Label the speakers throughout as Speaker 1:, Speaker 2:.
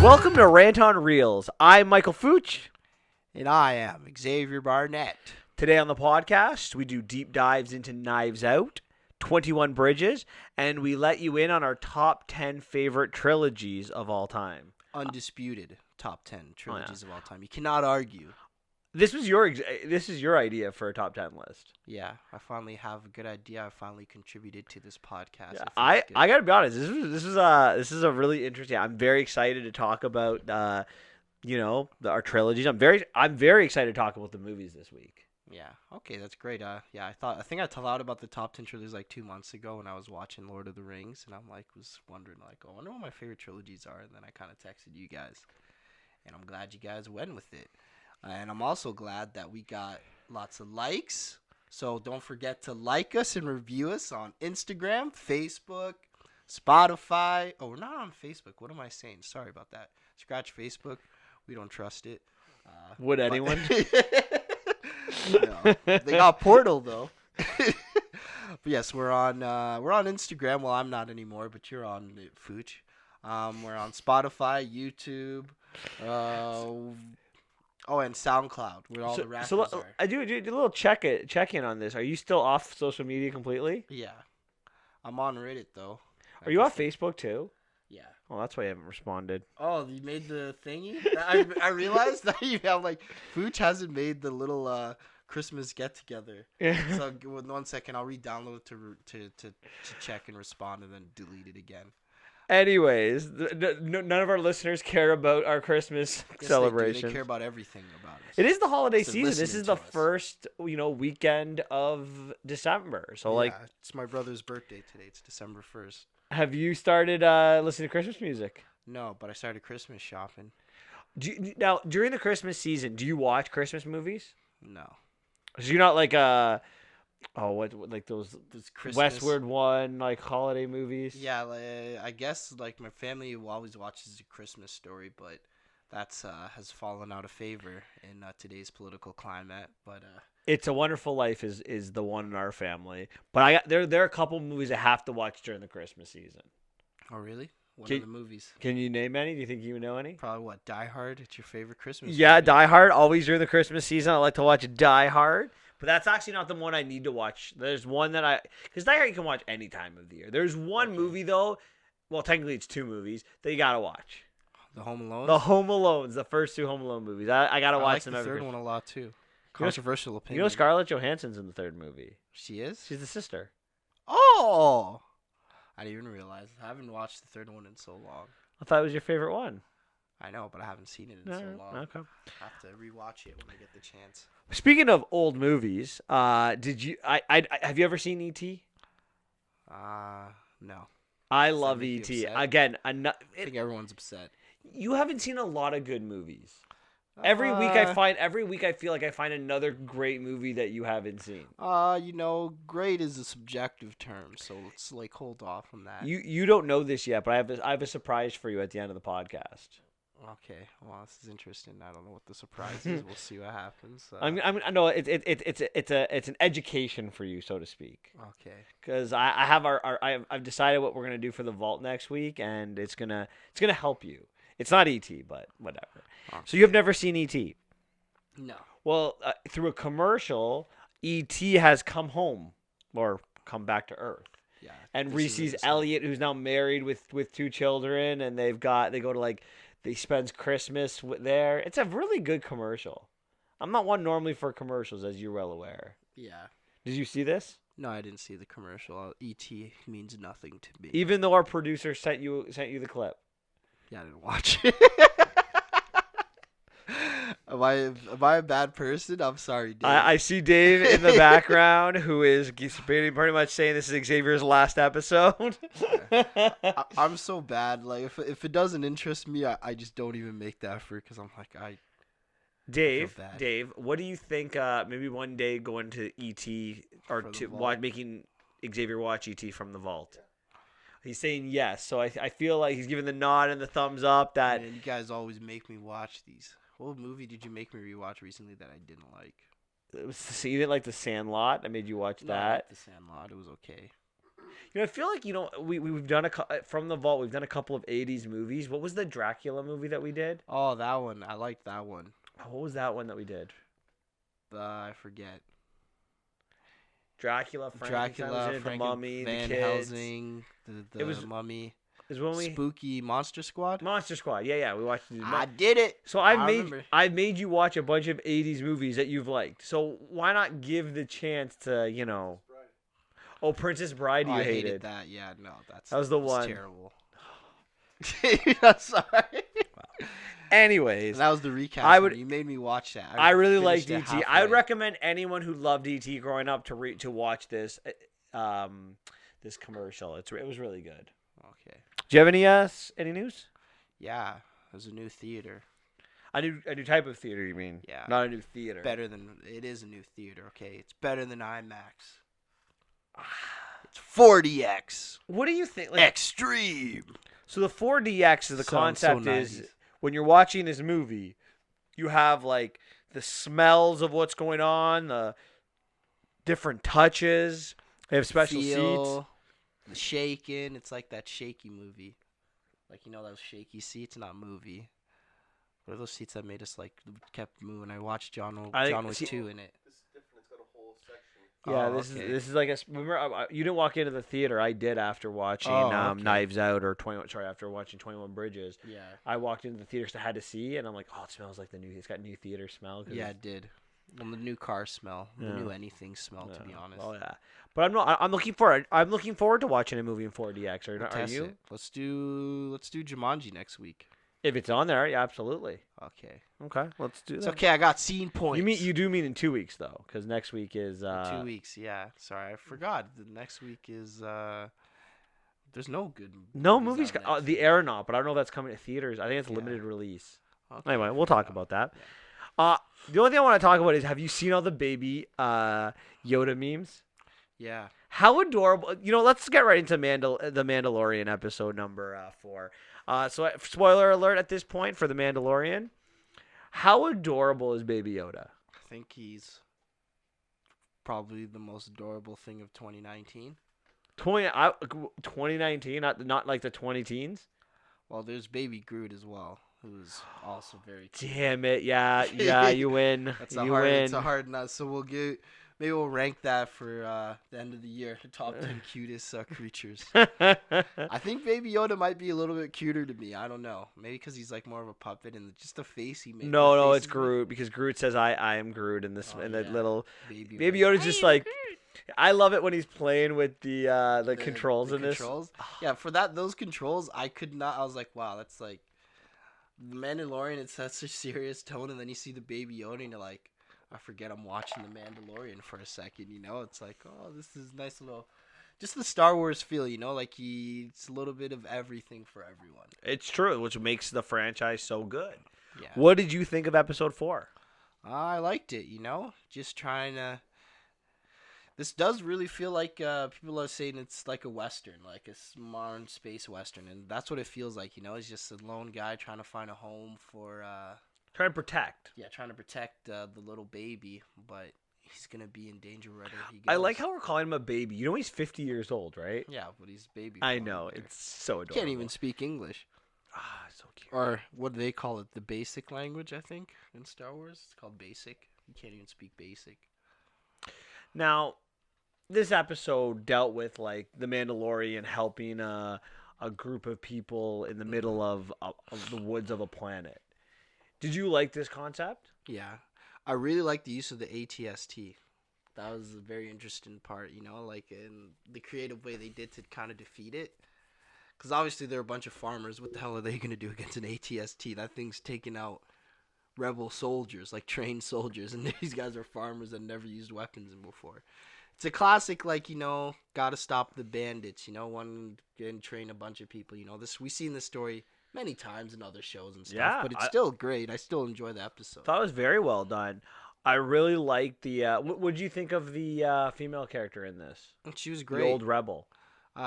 Speaker 1: Welcome to Rant on Reels. I'm Michael Fooch.
Speaker 2: And I am Xavier Barnett.
Speaker 1: Today on the podcast, we do deep dives into Knives Out, 21 Bridges, and we let you in on our top 10 favorite trilogies of all time.
Speaker 2: Undisputed top 10 trilogies of all time. You cannot argue.
Speaker 1: This is your idea for a top 10 list.
Speaker 2: Yeah, I finally have a good idea. I finally contributed to this podcast.
Speaker 1: Yeah, I gotta be honest. This is a really interesting. I'm very excited to talk about our trilogies. I'm very excited to talk about the movies this week.
Speaker 2: Yeah. Okay, that's great. I think I thought about the top 10 trilogies like 2 months ago when I was watching Lord of the Rings, and was wondering I wonder what my favorite trilogies are, and then I kind of texted you guys, and I'm glad you guys went with it. And I'm also glad that we got lots of likes. So don't forget to like us and review us on Instagram, Facebook, Spotify. Oh, we're not on Facebook. What am I saying? Sorry about that. Scratch Facebook. We don't trust it.
Speaker 1: Would anyone?
Speaker 2: No. They got Portal though. But yes, we're on Instagram. Well, I'm not anymore, but you're on it, Fooch. We're on Spotify, YouTube. And SoundCloud, where all the rappers are.
Speaker 1: I do a little check in on this. Are you still off social media completely?
Speaker 2: Yeah. I'm on Reddit, though.
Speaker 1: Are you off Facebook, too?
Speaker 2: Yeah.
Speaker 1: Well, that's why you haven't responded.
Speaker 2: Oh, you made the thingy? I realized that you have, Fooch hasn't made the little Christmas get-together.
Speaker 1: Yeah.
Speaker 2: So, with 1 second, I'll re-download it to check and respond and then delete it again.
Speaker 1: Anyways, none of our listeners care about our Christmas celebrations.
Speaker 2: They care about everything about us.
Speaker 1: It is the holiday season. This is the first, weekend of December. So,
Speaker 2: it's my brother's birthday today. It's December 1st.
Speaker 1: Have you started listening to Christmas music?
Speaker 2: No, but I started Christmas shopping.
Speaker 1: Now, during the Christmas season, do you watch Christmas movies?
Speaker 2: No.
Speaker 1: So you're not like those
Speaker 2: Christmas
Speaker 1: Westward One holiday movies?
Speaker 2: Yeah, I guess my family always watches A Christmas Story, but that's has fallen out of favor in today's political climate. But
Speaker 1: It's a Wonderful Life is the one in our family. But there are a couple movies I have to watch during the Christmas season.
Speaker 2: Oh really? What are the movies?
Speaker 1: Can you name any? Do you think you know any?
Speaker 2: Probably what, Die Hard? It's your favorite Christmas
Speaker 1: Yeah,
Speaker 2: movie.
Speaker 1: Die Hard. Always during the Christmas season, I like to watch Die Hard. But that's actually not the one I need to watch. There's one that because Die Hard you can watch any time of the year. There's one movie though, well technically it's 2 movies that you gotta watch.
Speaker 2: The Home Alone.
Speaker 1: The Home Alones, the first 2 Home Alone movies. I gotta watch them.
Speaker 2: I like the third one a lot too.
Speaker 1: Controversial
Speaker 2: opinion.
Speaker 1: You know Scarlett Johansson's in the 3rd movie.
Speaker 2: She is?
Speaker 1: She's the sister.
Speaker 2: Oh, I didn't even realize. I haven't watched the 3rd one in so long.
Speaker 1: I thought it was your favorite one.
Speaker 2: I know, but I haven't seen it in so long.
Speaker 1: Okay.
Speaker 2: I have to rewatch it when I get the chance.
Speaker 1: Speaking of old movies, did you? Have you ever seen E.T.?
Speaker 2: No.
Speaker 1: I love E.T. Again,
Speaker 2: I think everyone's upset.
Speaker 1: You haven't seen a lot of good movies. Every week I feel like I find another great movie that you haven't seen.
Speaker 2: Great is a subjective term, so let's hold off on that.
Speaker 1: You don't know this yet, but I have a surprise for you at the end of the podcast.
Speaker 2: Okay, well, this is interesting. I don't know what the surprise is. We'll see what happens.
Speaker 1: I know it's an education for you, so to speak.
Speaker 2: Okay.
Speaker 1: Because I've decided what we're gonna do for the vault next week, and it's gonna help you. It's not E.T., but whatever. Okay. So you have never seen E.T.?
Speaker 2: No.
Speaker 1: Well, through a commercial, E.T. has come home or come back to Earth. Yeah. And Reese's Elliot, who's now married with 2 children, and they spends Christmas there. It's a really good commercial. I'm not one normally for commercials, as you're well aware.
Speaker 2: Yeah.
Speaker 1: Did you see this?
Speaker 2: No, I didn't see the commercial. E.T. means nothing to me.
Speaker 1: Even though our producer sent you the clip.
Speaker 2: Yeah, I didn't watch it. Am I a bad person? I'm sorry, Dave.
Speaker 1: I see Dave in the background, who is pretty much saying this is Xavier's last episode.
Speaker 2: I'm so bad. If it doesn't interest me, I just don't even make the effort because I'm
Speaker 1: Dave, what do you think? Maybe one day going to ET or making Xavier watch ET from the vault. He's saying yes, so I feel like he's giving the nod and the thumbs up. That
Speaker 2: you guys always make me watch these. What movie did you make me rewatch recently that I didn't like?
Speaker 1: You didn't like The Sandlot? I made you watch that.
Speaker 2: I liked The Sandlot. It was okay.
Speaker 1: I feel like we've done from the vault. We've done a couple of '80s movies. What was the Dracula movie that we did?
Speaker 2: Oh, that one. I liked that one.
Speaker 1: What was that one that we did?
Speaker 2: I forget.
Speaker 1: Dracula,
Speaker 2: Dracula,
Speaker 1: the Mummy,
Speaker 2: Van
Speaker 1: the kids.
Speaker 2: Helsing, the
Speaker 1: It was
Speaker 2: Mummy.
Speaker 1: Is when we
Speaker 2: Spooky Monster Squad.
Speaker 1: Monster Squad. Yeah, we watched.
Speaker 2: I did it.
Speaker 1: So I've made you watch a bunch of '80s movies that you've liked. So why not give the chance to Oh, Princess Bride. You
Speaker 2: I
Speaker 1: hated
Speaker 2: that. Yeah, no, that
Speaker 1: was the one.
Speaker 2: Terrible. I'm sorry.
Speaker 1: Wow. Anyways,
Speaker 2: that was the recap. You made me watch that.
Speaker 1: I really liked E.T. I would recommend anyone who loved E.T. growing up to watch this this commercial. It was really good.
Speaker 2: Okay.
Speaker 1: Do you have any news?
Speaker 2: Yeah, there's a new theater.
Speaker 1: A new type of theater, you mean?
Speaker 2: Yeah.
Speaker 1: Not a new theater.
Speaker 2: It is a new theater. Okay, it's better than IMAX. It's 4DX.
Speaker 1: What do you think?
Speaker 2: Extreme.
Speaker 1: So the 4DX is the concept is when you're watching this movie, you have like the smells of what's going on, the different touches. They have special seats.
Speaker 2: The shaking. It's like that shaky movie. Like, those shaky seats, not movie. What are those seats that made us kept moving? I watched John Wick 2 in it.
Speaker 3: This is different. It's got a whole section.
Speaker 1: Yeah, this is like remember you didn't walk into the theater. I did after watching Knives Out after watching 21 Bridges.
Speaker 2: Yeah.
Speaker 1: I walked into the theater because I had to see, and I'm like, oh, it smells like it's got new theater smell.
Speaker 2: Yeah, it did. Well, the new car smell, the new anything smell. To be honest.
Speaker 1: Oh yeah, but I'm looking forward to watching a movie in 4DX. Are you?
Speaker 2: It. Let's do Jumanji next week.
Speaker 1: If it's on there, yeah, absolutely.
Speaker 2: Okay,
Speaker 1: let's do that.
Speaker 2: It's okay. I got scene points.
Speaker 1: You do mean in 2 weeks though, because next week is
Speaker 2: 2 weeks. Yeah, sorry, I forgot. The next week is there's no good.
Speaker 1: No movies. The Aeronaut, but I don't know if that's coming to theaters. I think it's a limited release. Okay. Anyway, we'll talk about that. Yeah. The only thing I want to talk about is, have you seen all the baby Yoda memes?
Speaker 2: Yeah.
Speaker 1: How adorable. Let's get right into the Mandalorian episode number 4. So spoiler alert at this point for the Mandalorian. How adorable is Baby Yoda?
Speaker 2: I think he's probably the most adorable thing of 2019.
Speaker 1: 2019, not like the 20 teens?
Speaker 2: Well, there's Baby Groot as well, who's also very cute.
Speaker 1: Damn it. Yeah, you win.
Speaker 2: It's a hard nut. So maybe we'll rank that for the end of the year. The top 10 cutest creatures. I think Baby Yoda might be a little bit cuter to me. I don't know. Maybe because he's like more of a puppet and just the face he made.
Speaker 1: No, it's Groot because Groot says I am Groot in this that little Baby Yoda's just like. I love it when he's playing with the controls in this.
Speaker 2: Controls? Yeah, for those controls, I could not. I was like, wow, that's like the Mandalorian. It's such a serious tone, and then you see the Baby Yoda, and you're like, I forget I'm watching the Mandalorian for a second. It's like, oh, this is nice little, just the Star Wars feel. Like it's a little bit of everything for everyone.
Speaker 1: It's true, which makes the franchise so good.
Speaker 2: Yeah.
Speaker 1: What did you think of Episode 4?
Speaker 2: I liked it. Just trying to. This does really feel like people are saying it's like a Western, like a modern space Western. And that's what it feels like, It's just a lone guy trying to find a home for...
Speaker 1: trying to protect.
Speaker 2: Yeah, trying to protect the little baby, but he's going to be in danger wherever he goes.
Speaker 1: I like how we're calling him a baby. He's 50 years old, right?
Speaker 2: Yeah, but he's baby.
Speaker 1: I know. It's so adorable.
Speaker 2: He can't even speak English.
Speaker 1: So cute.
Speaker 2: Or what do they call it? The basic language, I think, in Star Wars. It's called basic. He can't even speak basic.
Speaker 1: Now... This episode dealt with like the Mandalorian helping a group of people in the middle of the woods of a planet. Did you like this concept?
Speaker 2: Yeah, I really like the use of the ATST. That was a very interesting part, like in the creative way they did to kind of defeat it. Because obviously they're a bunch of farmers. What the hell are they going to do against an ATST? That thing's taking out rebel soldiers, like trained soldiers, and these guys are farmers that never used weapons before. It's a classic, gotta stop the bandits, one can train a bunch of people, we've seen this story many times in other shows and stuff, but it's still great. I still enjoy the episode.
Speaker 1: Thought it was very well done. I really liked the, what did you think of the female character in this?
Speaker 2: She was great.
Speaker 1: The old rebel.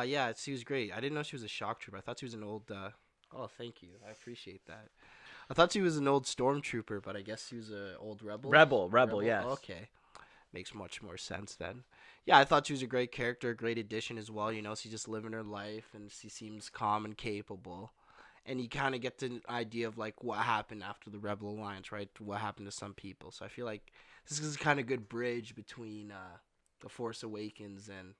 Speaker 2: Yeah, she was great. I didn't know she was a shock trooper. I thought she was an old, oh, thank you. I appreciate that. I thought she was an old stormtrooper, but I guess she was an old rebel.
Speaker 1: Rebel, yes.
Speaker 2: Okay. makes much more sense then. Yeah, I thought she was a great character, a great addition as well. She's just living her life, and she seems calm and capable. And you kind of get the idea of like what happened after the Rebel Alliance, right? What happened to some people. So I feel like this is kind of good bridge between the Force Awakens and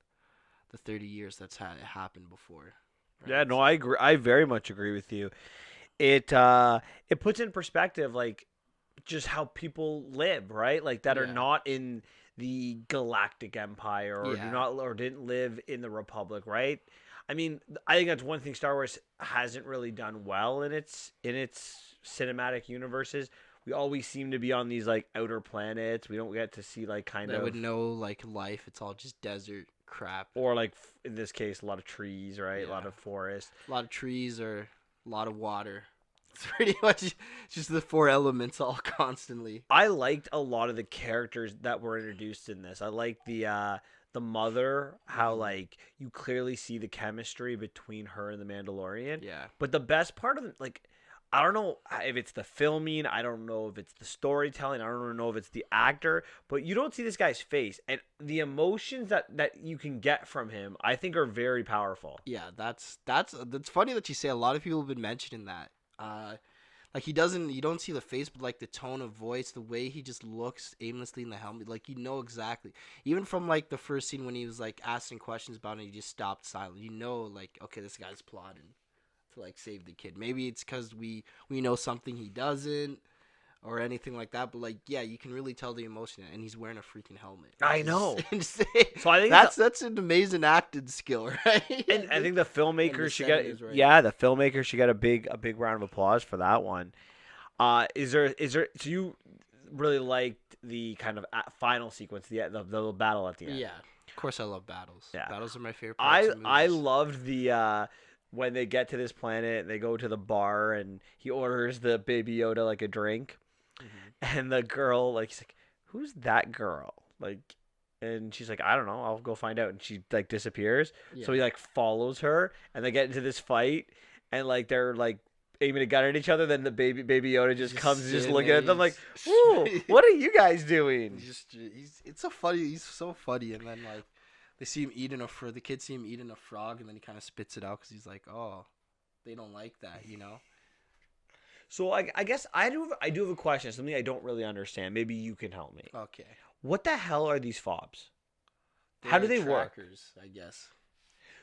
Speaker 2: the 30 years that's happened before. Right?
Speaker 1: Yeah, no, I agree. I very much agree with you. It puts in perspective like just how people live, right? Like that are
Speaker 2: Yeah.
Speaker 1: not in the Galactic Empire or
Speaker 2: Yeah.
Speaker 1: didn't live in the Republic, right? I mean, I think that's one thing Star Wars hasn't really done well in its cinematic universes. We always seem to be on these like outer planets. We don't get to see like kind
Speaker 2: That
Speaker 1: of
Speaker 2: would know like life. It's all just desert crap.
Speaker 1: or like in this case a lot of trees, right? A lot
Speaker 2: Yeah.
Speaker 1: of forest.
Speaker 2: A lot of trees or a lot of water. It's pretty much just the four elements all constantly.
Speaker 1: I liked a lot of the characters that were introduced in this. I liked the mother, how like you clearly see the chemistry between her and the Mandalorian.
Speaker 2: Yeah.
Speaker 1: But the best part of it, like, I don't know if it's the filming, I don't know if it's the storytelling, I don't know if it's the actor, but you don't see this guy's face, and the emotions that you can get from him, I think, are very powerful.
Speaker 2: Yeah, that's funny that you say. A lot of people have been mentioning that. Like you don't see the face, but like the tone of voice, the way he just looks aimlessly in the helmet, like exactly. Even from like the first scene when he was like asking questions about it, he just stopped silent. Like, okay, this guy's plotting to like save the kid. Maybe it's because we know something he doesn't or anything like that. But like, yeah, you can really tell the emotion, and he's wearing a freaking helmet.
Speaker 1: I know.
Speaker 2: Insane.
Speaker 1: So I think
Speaker 2: that's an amazing acting skill, right?
Speaker 1: And I think the filmmaker should get
Speaker 2: setting is right.
Speaker 1: the filmmaker should get a big round of applause for that one. Is there so you really liked the kind of final sequence, the battle at the end?
Speaker 2: Yeah, of course I love battles.
Speaker 1: Yeah.
Speaker 2: Battles are my favorite parts of
Speaker 1: I
Speaker 2: movies.
Speaker 1: loved the when they get to this planet, they go to the bar and he orders the Baby Yoda like a drink, and the girl like he's like, "Who's that girl?" Like, and she's like, "I don't know. I'll go find out." And she like disappears.
Speaker 2: Yeah.
Speaker 1: So he like follows her, and they get into this fight, and like they're like aiming a gun at each other. Then the baby Yoda just comes and just looking at them like, "Ooh, what are you guys doing?"
Speaker 2: He's so funny, and then like they see him eating the kids see him eating a frog, and then he kind of spits it out because he's like, oh, they don't like that,
Speaker 1: So I guess I do have a question, something I don't really understand. Maybe you can help me.
Speaker 2: Okay.
Speaker 1: What the hell are these fobs? How do they work?
Speaker 2: Trackers, I guess.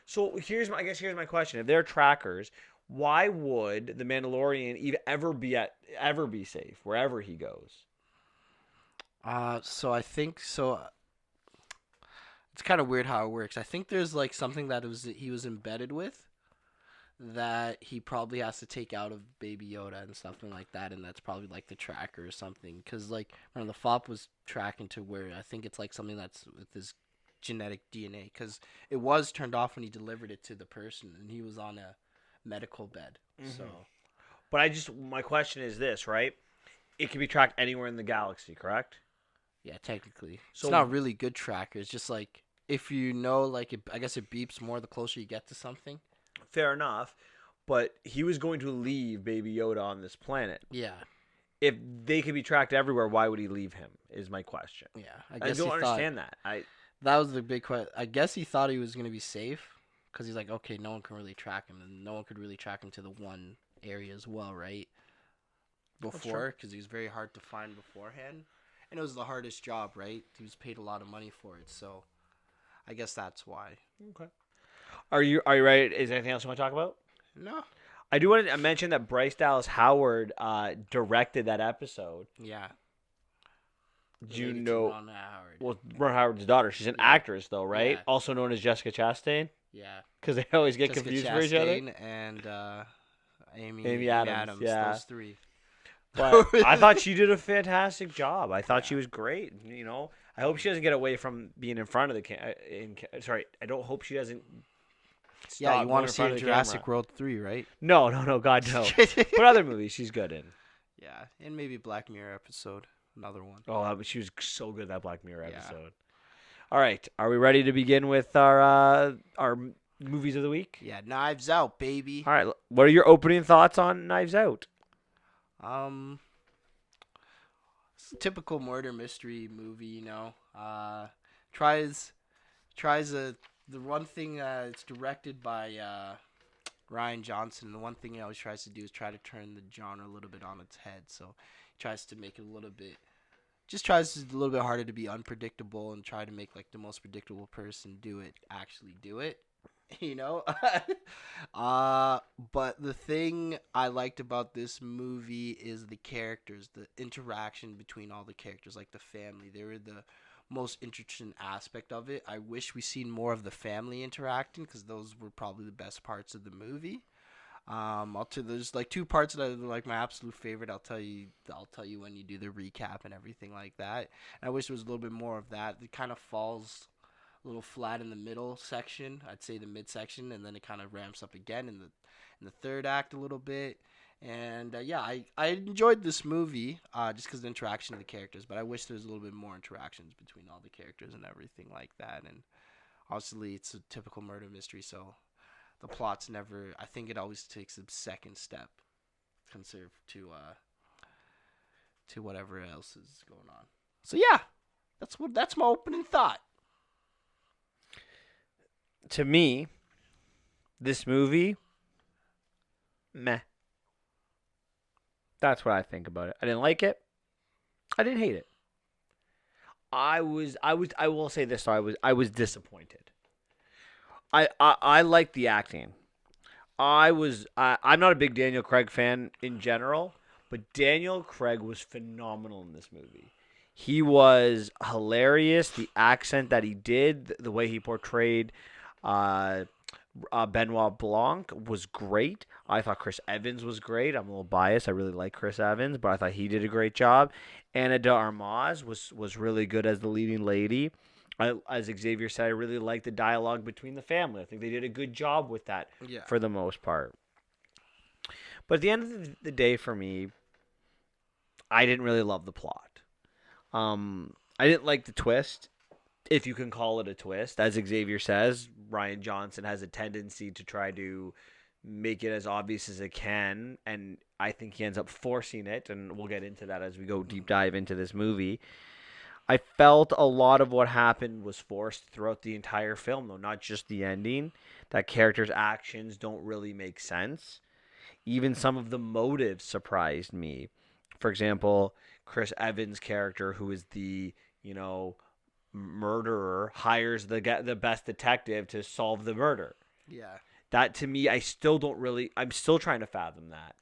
Speaker 1: So here's my question. If they're trackers, why would the Mandalorian even ever be safe wherever he goes?
Speaker 2: So I think so. It's kind of weird how it works. I think there's like something that he was embedded with that he probably has to take out of Baby Yoda and something like that, and that's probably like the tracker or something. Because like when the FOB was tracking to where I think it's like something that's with his genetic DNA, because it was turned off when he delivered it to the person, and he was on a medical bed. So,
Speaker 1: But my question is this, right? It can be tracked anywhere in the galaxy, correct?
Speaker 2: yeah, technically,
Speaker 1: So-
Speaker 2: it's not really good tracker. It's just like if you know, like I guess it beeps more the closer you get to something.
Speaker 1: Fair enough. But he was going to leave Baby Yoda on this planet.
Speaker 2: Yeah,
Speaker 1: If they could be tracked everywhere, why would he leave him? Is my question.
Speaker 2: yeah.
Speaker 1: I
Speaker 2: guess
Speaker 1: don't
Speaker 2: he
Speaker 1: understand that.
Speaker 2: That was the big question. I guess he thought he was gonna be safe because he's like, okay, no one can really track him, and no one could really track him to the one area as well, right? Before, because he was very hard to find beforehand, and it was the hardest job, right? He was paid a lot of money for it, so I guess that's why.
Speaker 1: Okay. Are you ready? Is there anything else you want to talk about?
Speaker 2: No.
Speaker 1: I do want to mention that Bryce Dallas Howard directed that episode.
Speaker 2: Yeah.
Speaker 1: Do you
Speaker 2: Related to
Speaker 1: know?
Speaker 2: Ron Howard.
Speaker 1: Well, Ron Howard's daughter. She's an
Speaker 2: Yeah.
Speaker 1: actress, though, right?
Speaker 2: Yeah.
Speaker 1: Also known as Jessica Chastain,
Speaker 2: Yeah.
Speaker 1: because they always get
Speaker 2: Jessica
Speaker 1: confused for each other.
Speaker 2: Chastain and
Speaker 1: Amy Adams, yeah.
Speaker 2: Those three.
Speaker 1: But I thought she did a fantastic job. I thought she was great. You know, I hope she doesn't get away from being in front of the sorry, I don't hope she doesn't.
Speaker 2: Yeah,
Speaker 1: stop
Speaker 2: you
Speaker 1: going
Speaker 2: want
Speaker 1: in
Speaker 2: to see
Speaker 1: front
Speaker 2: her
Speaker 1: of the
Speaker 2: Jurassic
Speaker 1: camera.
Speaker 2: World 3, right?
Speaker 1: No, God, no. But other movies, she's good in.
Speaker 2: Yeah, and maybe Black Mirror episode, another one.
Speaker 1: Oh, she was so good that Black Mirror
Speaker 2: Yeah.
Speaker 1: episode. All right, are we ready to begin with our movies of the week?
Speaker 2: Yeah, Knives Out, baby.
Speaker 1: All right, what are your opening thoughts on Knives Out?
Speaker 2: it's a typical murder mystery movie. You know, tries the one thing it's directed by Ryan Johnson. The one thing he always tries to do is try to turn the genre a little bit on its head. So he tries to make it a little bit, just tries a little bit harder to be unpredictable and try to make like the most predictable person actually do it. You know, but the thing I liked about this movie is the characters, the interaction between all the characters, like the family. They were the most interesting aspect of it. I wish we seen more of the family interacting because those were probably the best parts of the movie. There's like two parts that are like my absolute favorite. I'll tell you when you do the recap and everything like that. And I wish there was a little bit more of that. It kind of falls a little flat in the middle section. I'd say the midsection, and then it kind of ramps up again in the third act a little bit. And I enjoyed this movie just because of the interaction of the characters, but I wish there was a little bit more interactions between all the characters and everything like that. And obviously, it's a typical murder mystery, so the plot's never. I think it always takes a second step, consider to whatever else is going on. So yeah, that's my opening thought.
Speaker 1: To me, this movie, meh. That's what I think about it. I didn't like it. I didn't hate it. I will say this, though, I was disappointed. I liked the acting. I'm not a big Daniel Craig fan in general, but Daniel Craig was phenomenal in this movie. He was hilarious. The accent that he did, the way he portrayed Benoit Blanc was great. I thought Chris Evans was great. I'm a little biased. I really like Chris Evans, but I thought he did a great job. Ana de Armas was really good as the leading lady. As Xavier said, I really liked the dialogue between the family. I think they did a good job with that for the most part. But at the end of the day, for me, I didn't really love the plot. I didn't like the twist, if you can call it a twist. As Xavier says, Ryan Johnson has a tendency to try to make it as obvious as it can, and I think he ends up forcing it, and we'll get into that as we go deep dive into this movie. I felt a lot of what happened was forced throughout the entire film, though, not just the ending. That characters' actions don't really make sense. Even some of the motives surprised me. For example, Chris Evans' character, who is the, murderer, hires the best detective to solve the murder.
Speaker 2: Yeah.
Speaker 1: That, to me, I'm still trying to fathom that.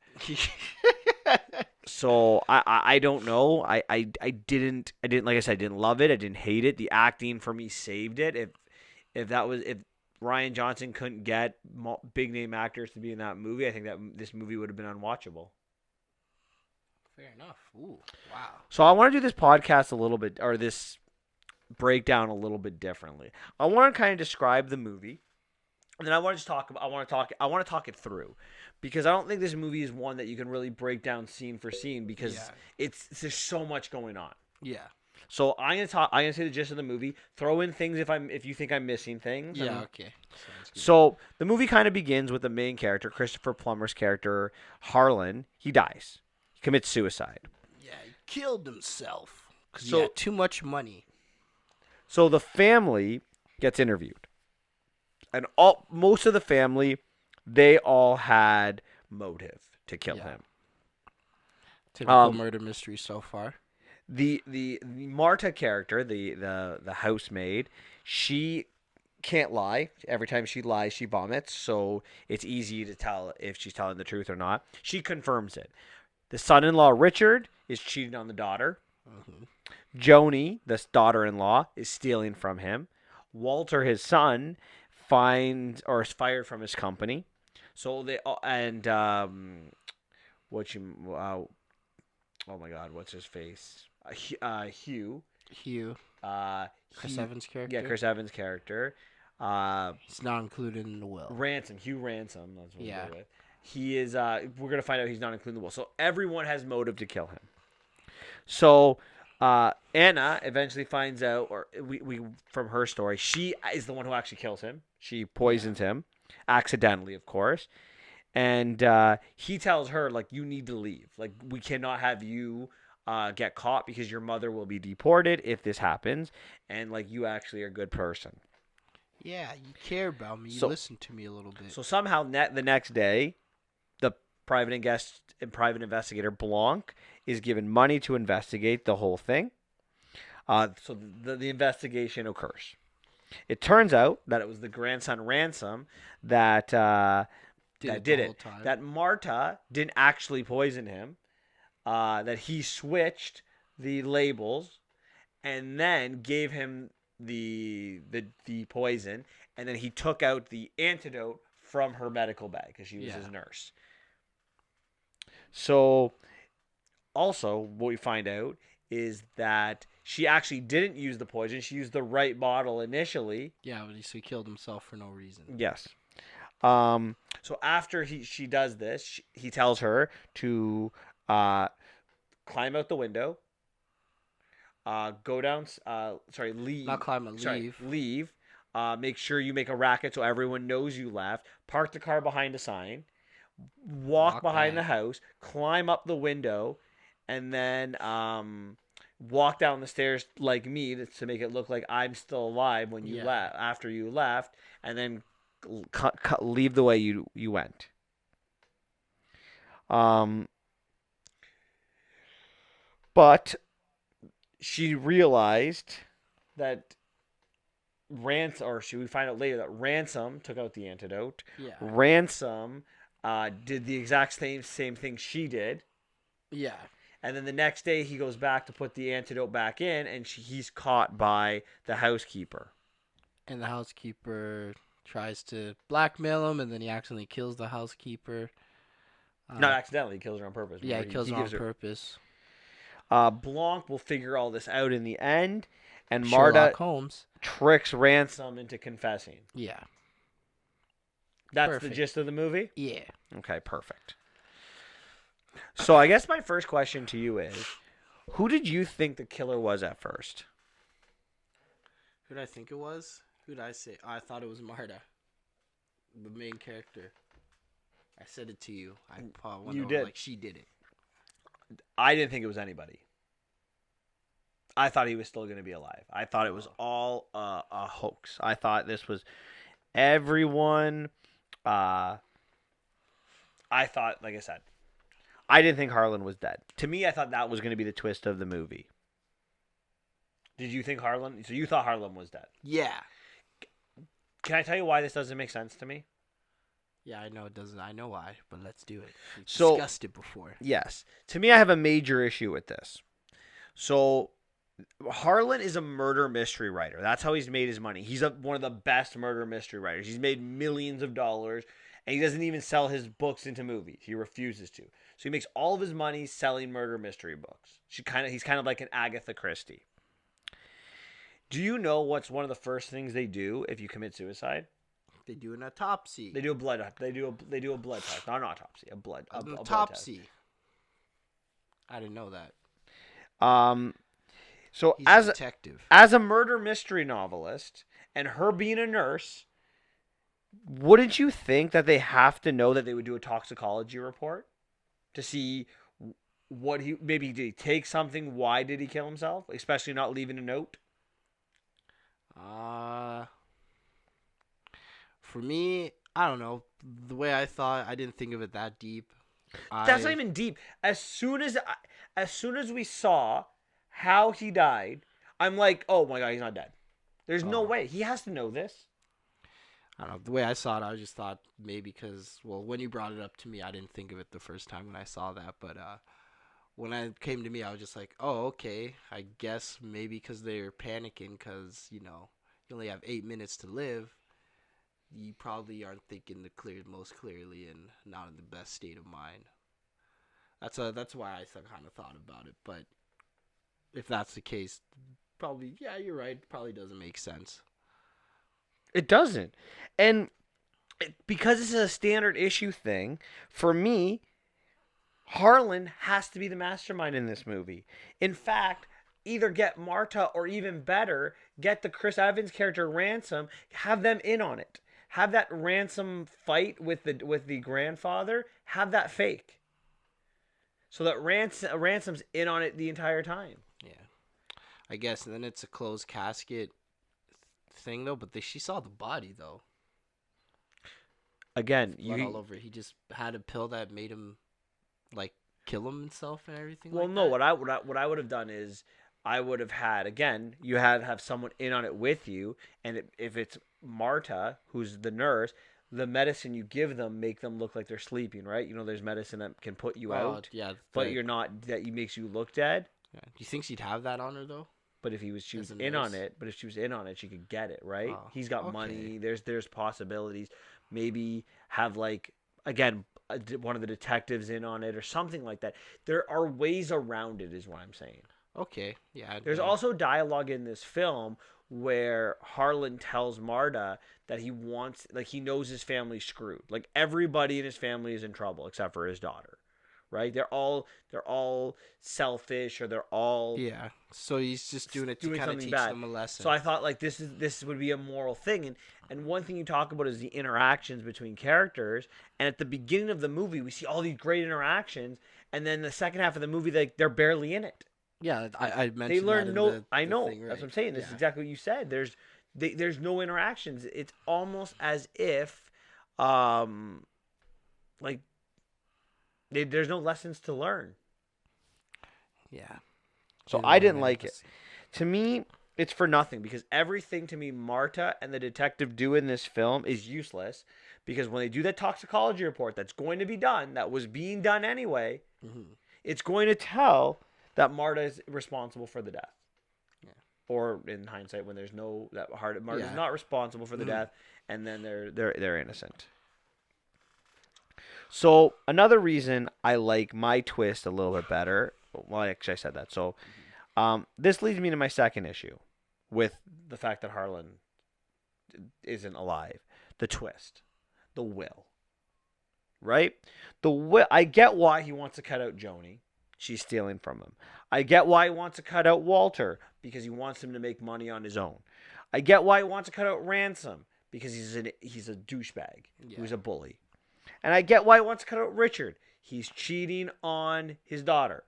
Speaker 1: So I don't know. I didn't like I said, I didn't love it. I didn't hate it. The acting for me saved it. If Ryan Johnson couldn't get big name actors to be in that movie, I think that this movie would have been unwatchable.
Speaker 2: Fair enough. Ooh, wow.
Speaker 1: So I want to do this podcast a little bit, or this breakdown a little bit differently. I want to kind of describe the movie, and then I want to talk it through, because I don't think this movie is one that you can really break down scene for scene, because there's so much going on.
Speaker 2: Yeah.
Speaker 1: So I'm gonna say the gist of the movie. Throw in things if you think I'm missing things.
Speaker 2: Yeah. Okay.
Speaker 1: So the movie kind of begins with the main character, Christopher Plummer's character, Harlan. He dies. He commits suicide.
Speaker 2: Yeah, he killed himself because he had too much money.
Speaker 1: So the family gets interviewed, and most of the family, they all had motive to kill him.
Speaker 2: Typical murder mystery so far.
Speaker 1: The Marta character, the housemaid, she can't lie. Every time she lies, she vomits, so it's easy to tell if she's telling the truth or not. She confirms it. The son-in-law, Richard, is cheating on the daughter.
Speaker 2: Mm-hmm.
Speaker 1: Joni, this daughter-in-law, is stealing from him. Walter, his son, is fired from his company. So they oh my God, what's his face? Hugh.
Speaker 2: Chris Evans' character.
Speaker 1: Yeah, Chris Evans' character.
Speaker 2: He's not included in the will.
Speaker 1: Hugh Ransom. That's what we're with. He is. We're gonna find out he's not included in the will. So everyone has motive to kill him. So Anna eventually finds out, or we from her story, she is the one who actually kills him. She poisons him, accidentally, of course. And he tells her, like, you need to leave. Like, we cannot have you get caught because your mother will be deported if this happens, and like you actually are a good person.
Speaker 2: Yeah, you care about me. You
Speaker 1: So-
Speaker 2: listen to me a little bit.
Speaker 1: So somehow, the next day, the private investigator Blanc is given money to investigate the whole thing. So the investigation occurs. It turns out that it was the grandson Ransom that
Speaker 2: Did
Speaker 1: did
Speaker 2: the whole
Speaker 1: it.
Speaker 2: time.
Speaker 1: That Marta didn't actually poison him. That he switched the labels and then gave him the poison, and then he took out the antidote from her medical bag because she was his nurse. So, also, what we find out is that she actually didn't use the poison. She used the right bottle initially.
Speaker 2: Yeah, but so he killed himself for no reason.
Speaker 1: Yes. So after she does this, he tells her to climb out the window. Go down. Leave.
Speaker 2: Not climb, leave.
Speaker 1: Sorry, leave. Make sure you make a racket so everyone knows you left. Park the car behind a sign. Walk behind
Speaker 2: back.
Speaker 1: the house. Climb up the window, and then walk down the stairs like me to make it look like I'm still alive when you left. After you left, and then leave the way you went. But she realized that we find out later that Ransom took out the antidote.
Speaker 2: Yeah.
Speaker 1: Ransom did the exact same thing she did.
Speaker 2: Yeah.
Speaker 1: And then the next day he goes back to put the antidote back in, and he's caught by the housekeeper.
Speaker 2: And the housekeeper tries to blackmail him, and then he accidentally kills the housekeeper.
Speaker 1: Not accidentally, he kills her on purpose.
Speaker 2: Yeah, he kills her on purpose.
Speaker 1: Blanc will figure all this out in the end, and
Speaker 2: Sherlock
Speaker 1: Marta
Speaker 2: Holmes
Speaker 1: tricks Ransom into confessing.
Speaker 2: Yeah.
Speaker 1: That's
Speaker 2: Perfect.
Speaker 1: the gist of the movie?
Speaker 2: Yeah.
Speaker 1: Okay, perfect. So I guess my first question to you is, who did you think the killer was at first?
Speaker 2: Who did I think it was? Who did I say? Oh, I thought it was Marta, the main character. I said it to you. I
Speaker 1: You did.
Speaker 2: Like she did it.
Speaker 1: I didn't think it was anybody. I thought he was still going to be alive. I thought it was all a hoax. I thought this was everyone. I thought, like I said, I didn't think Harlan was dead. To me, I thought that was going to be the twist of the movie. Did you think Harlan? So you thought Harlan was dead?
Speaker 2: Yeah.
Speaker 1: Can I tell you why this doesn't make sense to me?
Speaker 2: Yeah, I know it doesn't. I know why, but let's do it. We
Speaker 1: So-
Speaker 2: discussed it before.
Speaker 1: Yes. To me, I have a major issue with this. So Harlan is a murder mystery writer. That's how he's made his money. He's one of the best murder mystery writers. He's made millions of dollars, and he doesn't even sell his books into movies. He refuses to. So he makes all of his money selling murder mystery books. He's kind of like an Agatha Christie. Do you know what's one of the first things they do if you commit suicide?
Speaker 2: They do an autopsy.
Speaker 1: They do a blood. They do a blood test, not an autopsy. A blood test.
Speaker 2: Autopsy. I didn't know that.
Speaker 1: So
Speaker 2: He's
Speaker 1: as
Speaker 2: a detective.
Speaker 1: as a murder mystery novelist, and her being a nurse, wouldn't you think that they have to know that they would do a toxicology report to see what maybe did he take something? Why did he kill himself? Especially not leaving a note.
Speaker 2: For me, I don't know. The way I thought, I didn't think of it that deep.
Speaker 1: That's not even deep. As soon as we saw how he died, I'm like, oh my god, he's not dead. There's no way. He has to know this.
Speaker 2: I don't know. The way I saw it, I just thought maybe because, well, when you brought it up to me, I didn't think of it the first time when I saw that. But when it came to me, I was just like, oh, okay. I guess maybe because they're panicking because, you only have 8 minutes to live. You probably aren't thinking most clearly and not in the best state of mind. That's why I kind of thought about it. But if that's the case, probably, yeah, you're right. Probably doesn't make sense.
Speaker 1: It doesn't. And because this is a standard issue thing, for me, Harlan has to be the mastermind in this movie. In fact, either get Marta or even better, get the Chris Evans character Ransom, have them in on it. Have that Ransom fight with the grandfather, have that fake. so that Ransom's in on it the entire time.
Speaker 2: Yeah, I guess. And then it's a closed casket thing though. But she saw the body though.
Speaker 1: Again,
Speaker 2: Blood all over. He just had a pill that made him like kill himself and everything.
Speaker 1: Well,
Speaker 2: like
Speaker 1: no.
Speaker 2: that?
Speaker 1: What I would have done is I would have had, again, you have someone in on it with you, and if it's Marta, who's the nurse, the medicine you give them make them look like they're sleeping, right? You know, there's medicine that can put you out,
Speaker 2: Yeah,
Speaker 1: but you're not, that makes you look dead.
Speaker 2: Yeah. Do you think she'd have that on her though?
Speaker 1: But if she was
Speaker 2: As a
Speaker 1: in on
Speaker 2: nurse?
Speaker 1: it, but if she was in on it, she could get it, right?
Speaker 2: Oh,
Speaker 1: He's got
Speaker 2: okay.
Speaker 1: money. There's possibilities. Maybe have like, again, one of the detectives in on it or something like that. There are ways around it, is what I'm saying.
Speaker 2: Okay, yeah.
Speaker 1: There's also dialogue in this film where Harlan tells Marta that he wants, like, he knows his family's screwed. Like, everybody in his family is in trouble except for his daughter, right? They're all selfish, or they're all
Speaker 2: Yeah. So he's just doing it to
Speaker 1: doing
Speaker 2: kind of
Speaker 1: something
Speaker 2: teach
Speaker 1: bad.
Speaker 2: them a lesson.
Speaker 1: So I thought, like, this would be a moral thing. And one thing you talk about is the interactions between characters. And at the beginning of the movie, we see all these great interactions, and then the second half of the movie, they're barely in it.
Speaker 2: Yeah, I mentioned
Speaker 1: They learn
Speaker 2: that in
Speaker 1: no.
Speaker 2: the
Speaker 1: I know.
Speaker 2: thing,
Speaker 1: That's
Speaker 2: right?
Speaker 1: what I'm saying. This is
Speaker 2: Yeah.
Speaker 1: exactly what you said. There's no interactions. It's almost as if, like, there's no lessons to learn.
Speaker 2: Yeah.
Speaker 1: So I didn't like it. To me, it's for nothing, because everything to me Marta and the detective do in this film is useless, because when they do that toxicology report that's going to be done, that was being done anyway, it's going to tell that Marta is responsible for the death.
Speaker 2: Yeah.
Speaker 1: Or in hindsight, when there's no that hard, Marta's
Speaker 2: Yeah.
Speaker 1: not responsible for the death, and then they're innocent. So another reason I like my twist a little bit better. Well, actually, I said that. So this leads me to my second issue with the fact that Harlan isn't alive. The twist, the will. Right? The will. I get why he wants to cut out Joni. She's stealing from him. I get why he wants to cut out Walter, because he wants him to make money on his own. I get why he wants to cut out Ransom, because he's a douchebag who's a bully. And I get why he wants to cut out Richard. He's cheating on his daughter.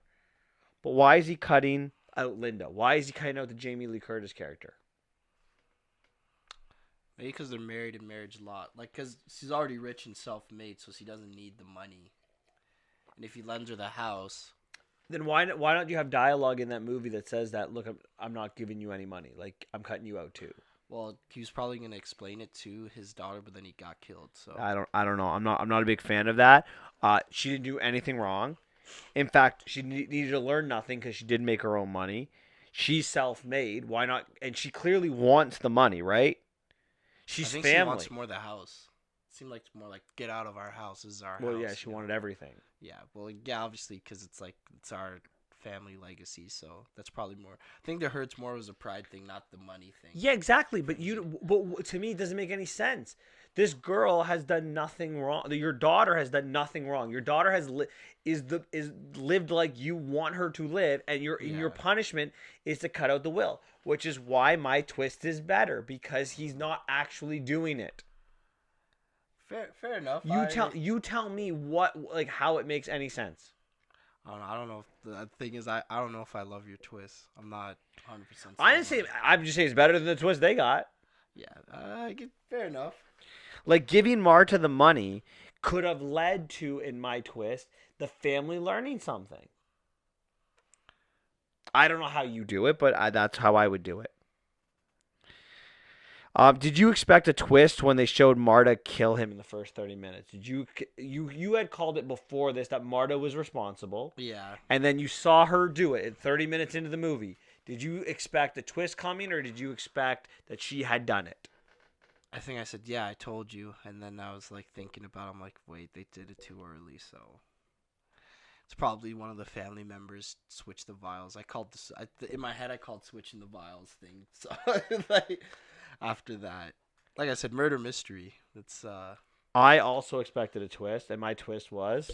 Speaker 1: But why is he cutting out Linda? Why is he cutting out the Jamie Lee Curtis character?
Speaker 2: Maybe because they're married in marriage law. Like, because she's already rich and self-made, so she doesn't need the money. And if he lends her the house...
Speaker 1: Then why don't you have dialogue in that movie that says that, look, I'm not giving you any money. Like, I'm cutting you out too.
Speaker 2: Well, he was probably going to explain it to his daughter, but then he got killed. So
Speaker 1: I don't know. I'm not a big fan of that. She didn't do anything wrong. In fact, she needed to learn nothing, because she did make her own money. She's self-made. Why not? And she clearly wants the money, right? She's
Speaker 2: I think
Speaker 1: family.
Speaker 2: she wants more the house. It seemed like more like, get out of our house. This is our house.
Speaker 1: Well, yeah, she wanted everything.
Speaker 2: Yeah, well, yeah, obviously, because it's like, it's our family legacy, so that's probably more. I think the hurts more was a pride thing, not the money thing.
Speaker 1: Yeah, exactly. But to me, it doesn't make any sense. This girl has done nothing wrong. Your daughter has done nothing wrong. Your daughter has lived like you want her to live, and your punishment is to cut out the will, which is why my twist is better, because he's not actually doing it.
Speaker 2: Fair enough.
Speaker 1: You tell me how it makes any sense.
Speaker 2: I don't know. If the thing is, I don't know if I love your twist. I'm not 100%.
Speaker 1: I didn't say. I'm just saying it's better than the twist they got.
Speaker 2: Yeah, fair enough.
Speaker 1: Like, giving Marta the money could have led to, in my twist, the family learning something. I don't know how you do it, but that's how I would do it. Did you expect a twist when they showed Marta kill him in the first 30 minutes? Did you had called it before this that Marta was responsible?
Speaker 2: Yeah.
Speaker 1: And then you saw her do it at 30 minutes into the movie. Did you expect a twist coming, or did you expect that she had done it?
Speaker 2: I think I said, yeah, I told you. And then I was like thinking about it. I'm like, wait, they did it too early. So it's probably one of the family members switched the vials. I called this, in my head, I called switching the vials thing. So like, after that, like I said, murder mystery. It's
Speaker 1: I also expected a twist, and my twist was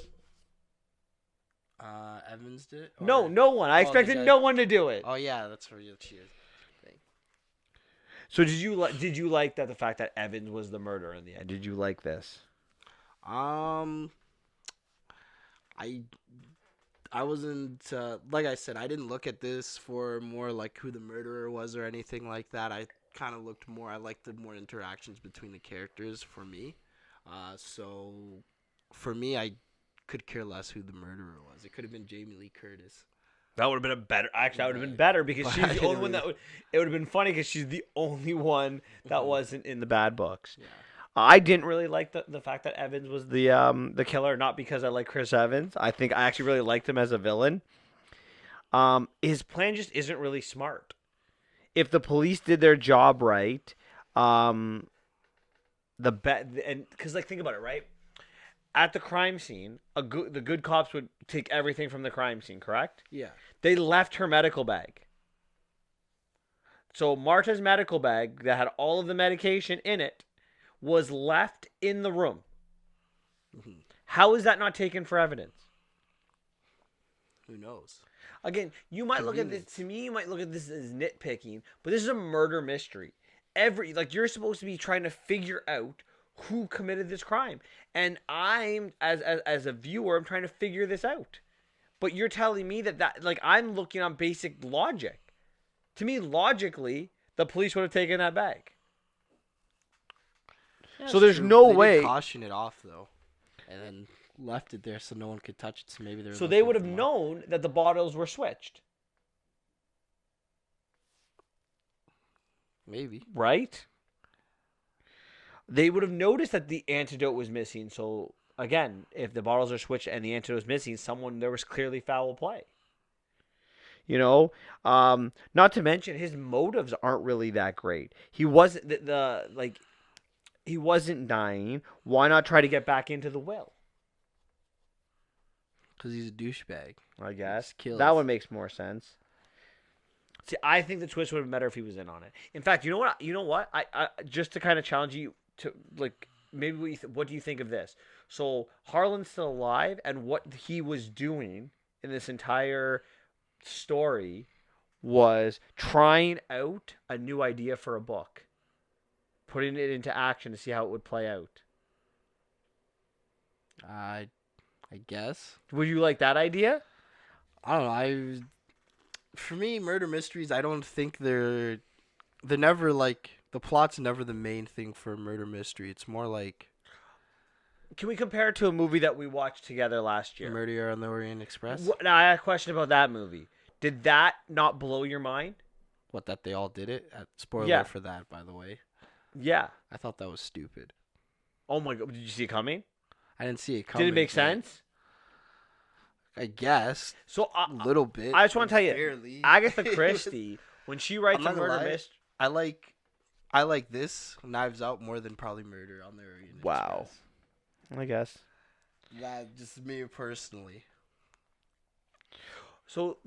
Speaker 2: Evans did it?
Speaker 1: no one. I expected no one to do it.
Speaker 2: Oh yeah, that's for you. Cheers.
Speaker 1: So did you like that, the fact that Evans was the murderer in the end? Did you like this?
Speaker 2: I I wasn't like I said, I didn't look at this for more like who the murderer was or anything like that. I kind of looked more. I liked the more interactions between the characters for me. So for me, I could care less who the murderer was. It could have been Jamie Lee Curtis.
Speaker 1: That would have been a better. Actually, that would have been
Speaker 2: Right.
Speaker 1: better because
Speaker 2: But
Speaker 1: she's
Speaker 2: I
Speaker 1: the
Speaker 2: didn't
Speaker 1: only one that
Speaker 2: really-
Speaker 1: would. It would have been funny because she's the only one that
Speaker 2: Mhm.
Speaker 1: wasn't in the bad books.
Speaker 2: Yeah.
Speaker 1: I didn't really like the fact that Evans was the killer, not because I like Chris Evans. I think I actually really liked him as a villain. His plan just isn't really smart. If the police did their job right, and because like think about it, right? At the crime scene, the good cops would take everything from the crime scene, correct?
Speaker 2: Yeah.
Speaker 1: They left her medical bag. So Marta's medical bag that had all of the medication in it was left in the room.
Speaker 2: Mhm.
Speaker 1: How is that not taken for evidence?
Speaker 2: Who knows?
Speaker 1: Again, you might look at this. To me, you might look at this as nitpicking, but this is a murder mystery. You're supposed to be trying to figure out who committed this crime, and I'm as a viewer, I'm trying to figure this out. But you're telling me that like I'm looking on basic logic. To me, logically, the police would have taken that bag.
Speaker 2: Yeah,
Speaker 1: So
Speaker 2: it's
Speaker 1: there's
Speaker 2: true.
Speaker 1: no
Speaker 2: They did
Speaker 1: way-
Speaker 2: caution it off though, and then left it there so no one could touch it. So maybe
Speaker 1: So they would have known that the bottles were switched,
Speaker 2: Maybe.
Speaker 1: right? They would have noticed that the antidote was missing. So again, if the bottles are switched and the antidote was missing, there was clearly foul play. You know, not to mention his motives aren't really that great. He wasn't he wasn't dying. Why not try to get back into the will?
Speaker 2: Because he's a douchebag.
Speaker 1: I guess
Speaker 2: kills.
Speaker 1: that one makes more sense. See, I think the twist would have been better if he was in on it. In fact, you know what? You know what? I just to kind of challenge you to like maybe what do you think of this? So Harlan's still alive, and what he was doing in this entire story was trying out a new idea for a book, putting it into action to see how it would play out.
Speaker 2: I guess.
Speaker 1: Would you like that idea?
Speaker 2: I don't know. For me, murder mysteries, I don't think they're never like the plot's never the main thing for a murder mystery. It's more like
Speaker 1: Can we compare it to a movie that we watched together last year?
Speaker 2: Murder on the Orient Express.
Speaker 1: Now, I have a question about that movie. Did that not blow your mind?
Speaker 2: What, that they all did it? Spoiler
Speaker 1: Yeah.
Speaker 2: for that, by the way.
Speaker 1: Yeah.
Speaker 2: I thought that was stupid.
Speaker 1: Oh my god! Did you see it coming?
Speaker 2: I didn't see it coming.
Speaker 1: Did it make
Speaker 2: but
Speaker 1: sense?
Speaker 2: I guess
Speaker 1: So
Speaker 2: a little bit.
Speaker 1: I just want to tell you,
Speaker 2: barely.
Speaker 1: Agatha Christie, when she writes
Speaker 2: I'm
Speaker 1: a
Speaker 2: not gonna
Speaker 1: murder
Speaker 2: lie.
Speaker 1: mystery,
Speaker 2: I like this Knives Out more than probably Murder on the Orient
Speaker 1: Wow.
Speaker 2: Express.
Speaker 1: I guess.
Speaker 2: That just me personally.
Speaker 1: So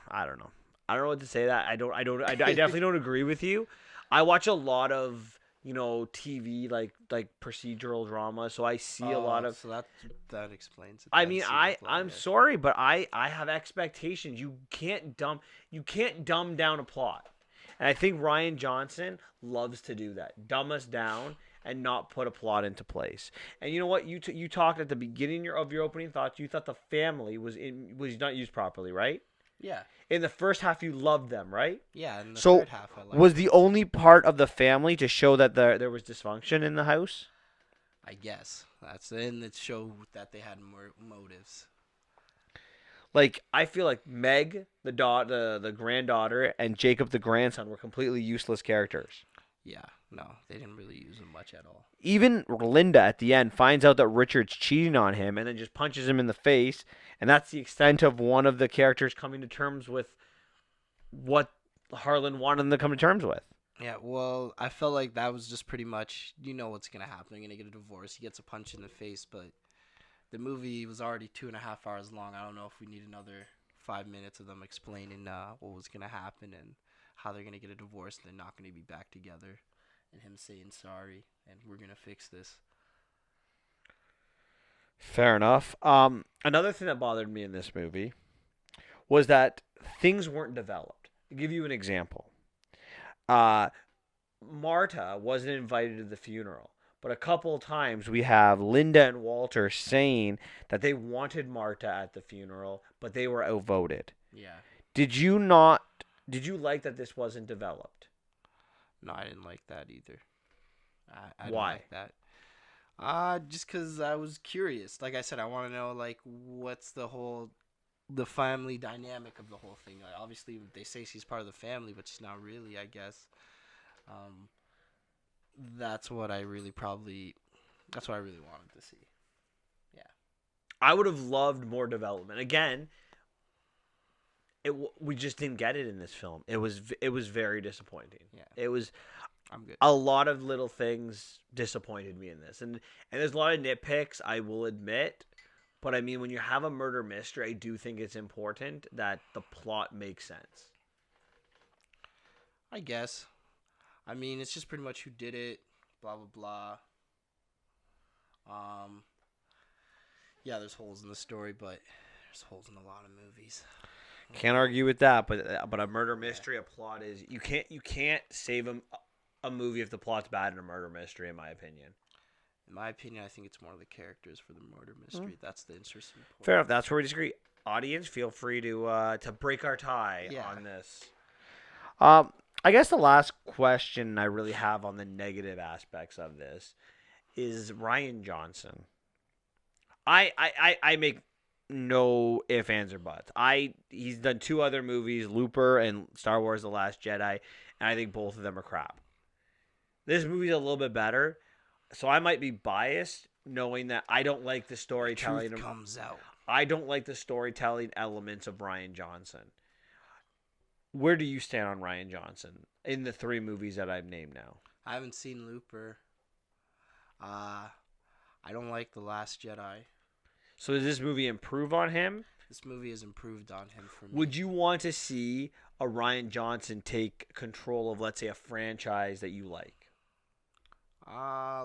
Speaker 1: I don't know. I don't know what to say. That I definitely don't agree with you. I watch a lot of TV like procedural drama, so I see a lot of.
Speaker 2: So that explains it.
Speaker 1: I
Speaker 2: then.
Speaker 1: mean,
Speaker 2: See,
Speaker 1: I'm
Speaker 2: that's why, yeah.
Speaker 1: sorry, but I have expectations. You can't dumb down a plot, and I think Ryan Johnson loves to do that, dumb us down and not put a plot into place. And you know what? You talked at the beginning of your opening thoughts. You thought the family was not used properly, right?
Speaker 2: Yeah,
Speaker 1: In the first half, you loved them, right?
Speaker 2: yeah. In the
Speaker 1: So,
Speaker 2: third half, I like.
Speaker 1: Was the only part of the family to show that there was dysfunction in the house?
Speaker 2: I guess that's in the show that they had more motives.
Speaker 1: Like, I feel like Meg, the granddaughter, and Jacob, the grandson, were completely useless characters.
Speaker 2: Yeah, no, they didn't really use them much at all.
Speaker 1: Even Linda at the end finds out that Richard's cheating on him and then just punches him in the face. And that's the extent of one of the characters coming to terms with what Harlan wanted them to come to terms with.
Speaker 2: Yeah, well, I felt like that was just pretty much, what's gonna happen. They're gonna get a divorce. He gets a punch in the face, but the movie was already 2.5 hours long. I don't know if we need another 5 minutes of them explaining what was gonna happen and how they're gonna get a divorce and they're not gonna be back together, and him saying sorry and we're gonna fix this.
Speaker 1: Fair enough. Another thing that bothered me in this movie was that things weren't developed. I'll give you an example. Marta wasn't invited to the funeral, but a couple of times we have Linda and Walter saying that they wanted Marta at the funeral, but they were outvoted.
Speaker 2: Yeah.
Speaker 1: Did you like that this wasn't developed?
Speaker 2: No, I didn't like that either. I didn't
Speaker 1: Why?
Speaker 2: like that. Just because I was curious. Like I said, I want to know, like, what's the family dynamic of the whole thing. Like, obviously, they say she's part of the family, but she's not really, I guess. That's what I really wanted to see. Yeah.
Speaker 1: I would have loved more development. Again, we just didn't get it in this film. It was very disappointing.
Speaker 2: Yeah.
Speaker 1: It was
Speaker 2: I'm good.
Speaker 1: a lot of little things disappointed me in this. And there's a lot of nitpicks, I will admit. But I mean, when you have a murder mystery, I do think it's important that the plot makes sense.
Speaker 2: I guess. I mean, it's just pretty much who did it, blah, blah, blah. Yeah, there's holes in the story, but there's holes in a lot of movies.
Speaker 1: Can't argue with that, but a murder mystery, a plot is you can't save a movie if the plot's bad in a murder mystery, in my opinion.
Speaker 2: In my opinion, I think it's more of the characters for the murder mystery. That's the interesting point.
Speaker 1: Fair enough. That's where we disagree. Audience, feel free to break our tie on this. I guess the last question I really have on the negative aspects of this is Rian Johnson. I make no ifs, ands, or buts. He's done 2 other movies, Looper and Star Wars: The Last Jedi, and I think both of them are crap. This movie's a little bit better, so I might be biased knowing that I don't like the storytelling.
Speaker 2: Truth comes out.
Speaker 1: I don't like the storytelling elements of Rian Johnson. Where do you stand on Rian Johnson in the 3 movies that I've named now?
Speaker 2: I haven't seen Looper. I don't like The Last Jedi.
Speaker 1: So does this movie improve on him?
Speaker 2: This movie has improved on him for me.
Speaker 1: Would you want to see a Rian Johnson take control of, let's say, a franchise that you like?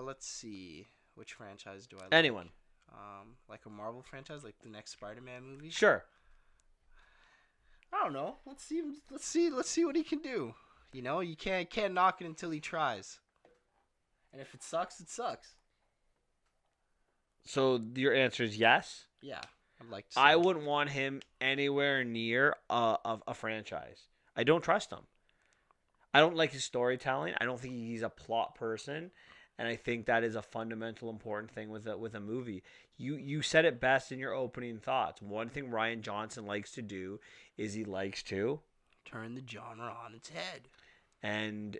Speaker 2: Let's see. Which franchise do I like?
Speaker 1: Anyone.
Speaker 2: Like a Marvel franchise, like the next Spider-Man movie?
Speaker 1: Sure.
Speaker 2: I don't know. Let's see what he can do. You know, you can't knock it until he tries. And if it sucks, it sucks.
Speaker 1: So your answer is yes?
Speaker 2: Yeah, I'd like to.
Speaker 1: I wouldn't want him anywhere near a franchise. I don't trust him. I don't like his storytelling. I don't think he's a plot person, and I think that is a fundamental important thing with a movie. You said it best in your opening thoughts. One thing Rian Johnson likes to do is he likes to
Speaker 2: turn the genre on its head,
Speaker 1: and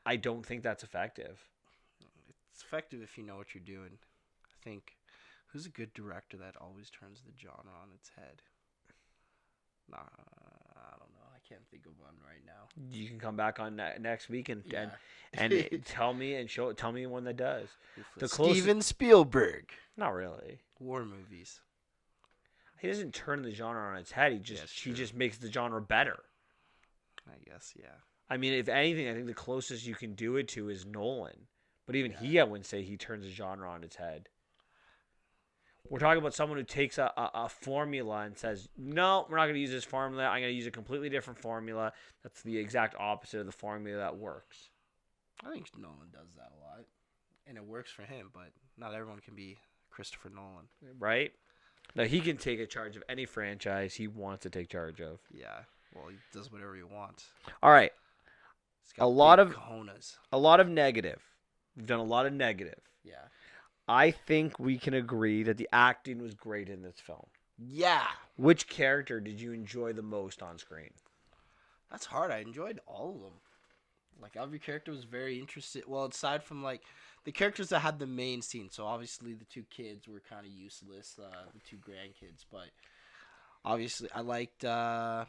Speaker 1: I don't think that's effective.
Speaker 2: It's effective if you know what you're doing. I think, who's a good director that always turns the genre on its head? Nah, I don't know. I can't think of one right now.
Speaker 1: You can come back on next week and tell me one that does.
Speaker 2: Steven Spielberg.
Speaker 1: Not really.
Speaker 2: War movies.
Speaker 1: He doesn't turn the genre on its head. He just makes the genre better.
Speaker 2: I guess, yeah.
Speaker 1: I mean, if anything, I think the closest you can do it to is Nolan. But even I wouldn't say he turns the genre on its head. We're talking about someone who takes a formula and says, no, we're not going to use this formula. I'm going to use a completely different formula. That's the exact opposite of the formula that works.
Speaker 2: I think Nolan does that a lot. And it works for him, but not everyone can be Christopher Nolan.
Speaker 1: Right? Now, he can take a charge of any franchise he wants to take charge of.
Speaker 2: Yeah. Well, he does whatever he wants.
Speaker 1: All right. A lot of
Speaker 2: cojones.
Speaker 1: A lot of negative. We've done a lot of negative.
Speaker 2: Yeah.
Speaker 1: I think we can agree that the acting was great in this film.
Speaker 2: Yeah.
Speaker 1: Which character did you enjoy the most on screen?
Speaker 2: That's hard. I enjoyed all of them. Like, every character was very interesting. Well, aside from, like, the characters that had the main scene. So, obviously, the 2 kids were kind of useless. The 2 grandkids. But, obviously, I liked, the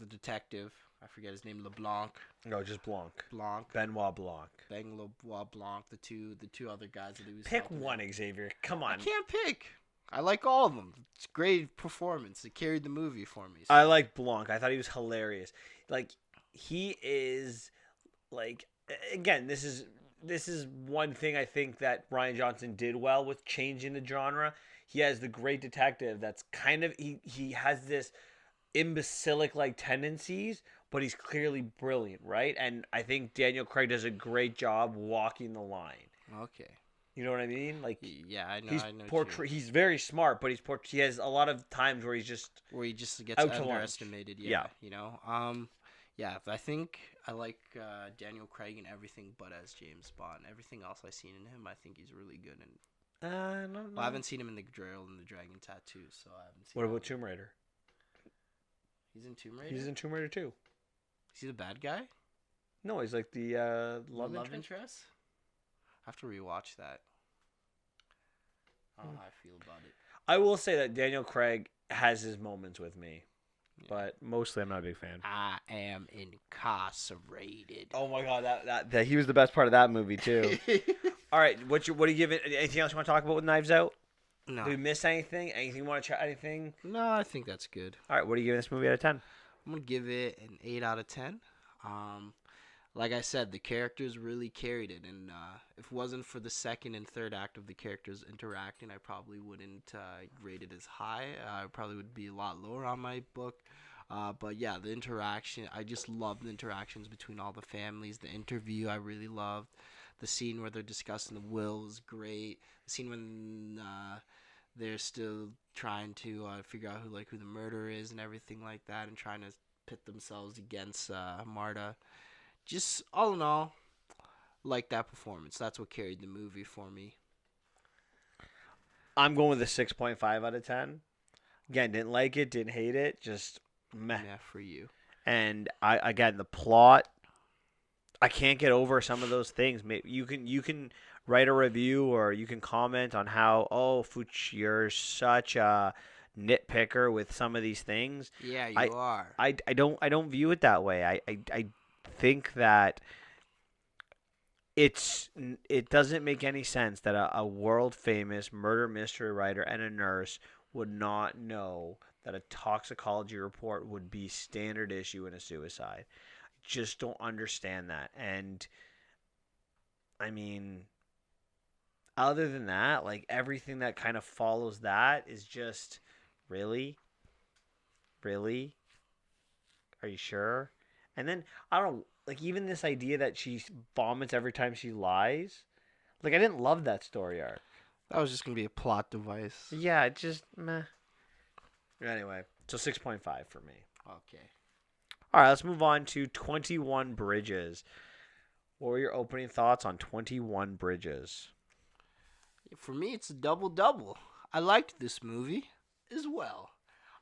Speaker 2: detective. I forget his name. LeBlanc.
Speaker 1: No, just Blanc.
Speaker 2: Blanc.
Speaker 1: Benoit Blanc.
Speaker 2: Benoit Blanc. The two other guys that he was.
Speaker 1: Pick one, Xavier. Come on.
Speaker 2: I can't pick. I like all of them. It's a great performance. It carried the movie for me. So.
Speaker 1: I like Blanc. I thought he was hilarious. Like, he is, like, again, this is one thing I think that Rian Johnson did well with changing the genre. He has the great detective that's kind of, he has this imbecilic like tendencies, but he's clearly brilliant, right? And I think Daniel Craig does a great job walking the line.
Speaker 2: Okay.
Speaker 1: You know what I mean? Like,
Speaker 2: Yeah, I know.
Speaker 1: he's
Speaker 2: I know.
Speaker 1: he's very smart, but he has a lot of times where he's just
Speaker 2: Where he just gets
Speaker 1: out to lunch.
Speaker 2: underestimated.
Speaker 1: Yeah.
Speaker 2: You know. Yeah. I think I like Daniel Craig in everything, but as James Bond, everything else I've seen in him, I think he's really good in.
Speaker 1: No.
Speaker 2: Well, I haven't seen him in The Grail and the Dragon Tattoo, so I haven't seen.
Speaker 1: What about Tomb Raider?
Speaker 2: He's in Tomb Raider.
Speaker 1: He's in Tomb Raider too.
Speaker 2: Is he the bad guy?
Speaker 1: No, he's like the love
Speaker 2: Love
Speaker 1: interest.
Speaker 2: interest? I have to rewatch that. I don't know how I feel about it.
Speaker 1: I will say that Daniel Craig has his moments with me,
Speaker 2: Yeah.
Speaker 1: but mostly I'm not a big fan.
Speaker 2: I am incarcerated.
Speaker 1: Oh my god, that he was the best part of that movie too. All right, what do you give it? Anything else you want to talk about with Knives Out?
Speaker 2: No.
Speaker 1: Did we miss anything? Anything you want to try? Anything?
Speaker 2: No, I think that's good.
Speaker 1: All right, what are you giving this movie out of 10?
Speaker 2: I'm gonna give it an 8 out of 10. Like I said, the characters really carried it, and if it wasn't for the second and third act of the characters interacting, I probably wouldn't rate it as high. I probably would be a lot lower on my book. But yeah, the interaction, I just love the interactions between all the families. The interview, I really loved. The scene where they're discussing the will is great. The scene when they're still trying to figure out who the murderer is and everything like that, and trying to pit themselves against Marta. Just all in all, like that performance. That's what carried the movie for me.
Speaker 1: I'm going with a 6.5 out of 10. Again, didn't like it, didn't hate it, just meh.
Speaker 2: Yeah, for you.
Speaker 1: And the plot, I can't get over some of those things. Maybe you can write a review or you can comment on how, Fuch, you're such a nitpicker with some of these things.
Speaker 2: Yeah, you are.
Speaker 1: I don't view it that way. I think that it doesn't make any sense that a world famous murder mystery writer and a nurse would not know that a toxicology report would be standard issue in a suicide. Just don't understand that. And I mean, other than that, like everything that kind of follows that is just really are you sure? And then I don't know, like even this idea that she vomits every time she lies, like I didn't love that story arc.
Speaker 2: That was just gonna be a plot device.
Speaker 1: Yeah, it just meh. Anyway, so 6.5 for me.
Speaker 2: Okay.
Speaker 1: All right, let's move on to 21 Bridges. What were your opening thoughts on 21 Bridges?
Speaker 2: For me, it's a double-double. I liked this movie as well.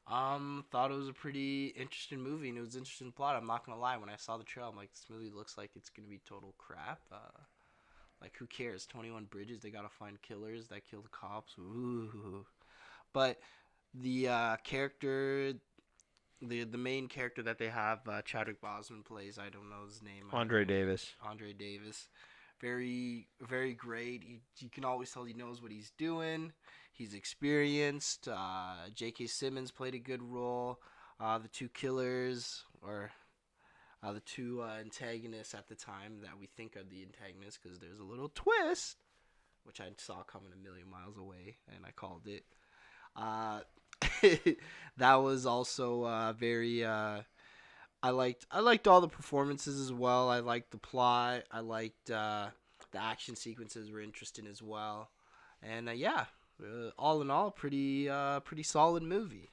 Speaker 2: Thought it was a pretty interesting movie, and it was an interesting plot. I'm not gonna lie. When I saw the trailer, I'm like, this movie looks like it's gonna be total crap. Like, who cares? 21 Bridges. They gotta find killers that kill the cops. Ooh. But the character, the main character that they have, Chadwick Boseman plays. I don't know his name.
Speaker 1: Andre Davis.
Speaker 2: Andre Davis. Very, very great. You can always tell he knows what he's doing. He's experienced. J.K. Simmons played a good role. The two killers, or the two antagonists at the time that we think are the antagonists, because there's a little twist, which I saw coming a million miles away, and I called it. That was also very. I liked all the performances as well. I liked the plot. I liked the action sequences were interesting as well, and all in all, pretty solid movie.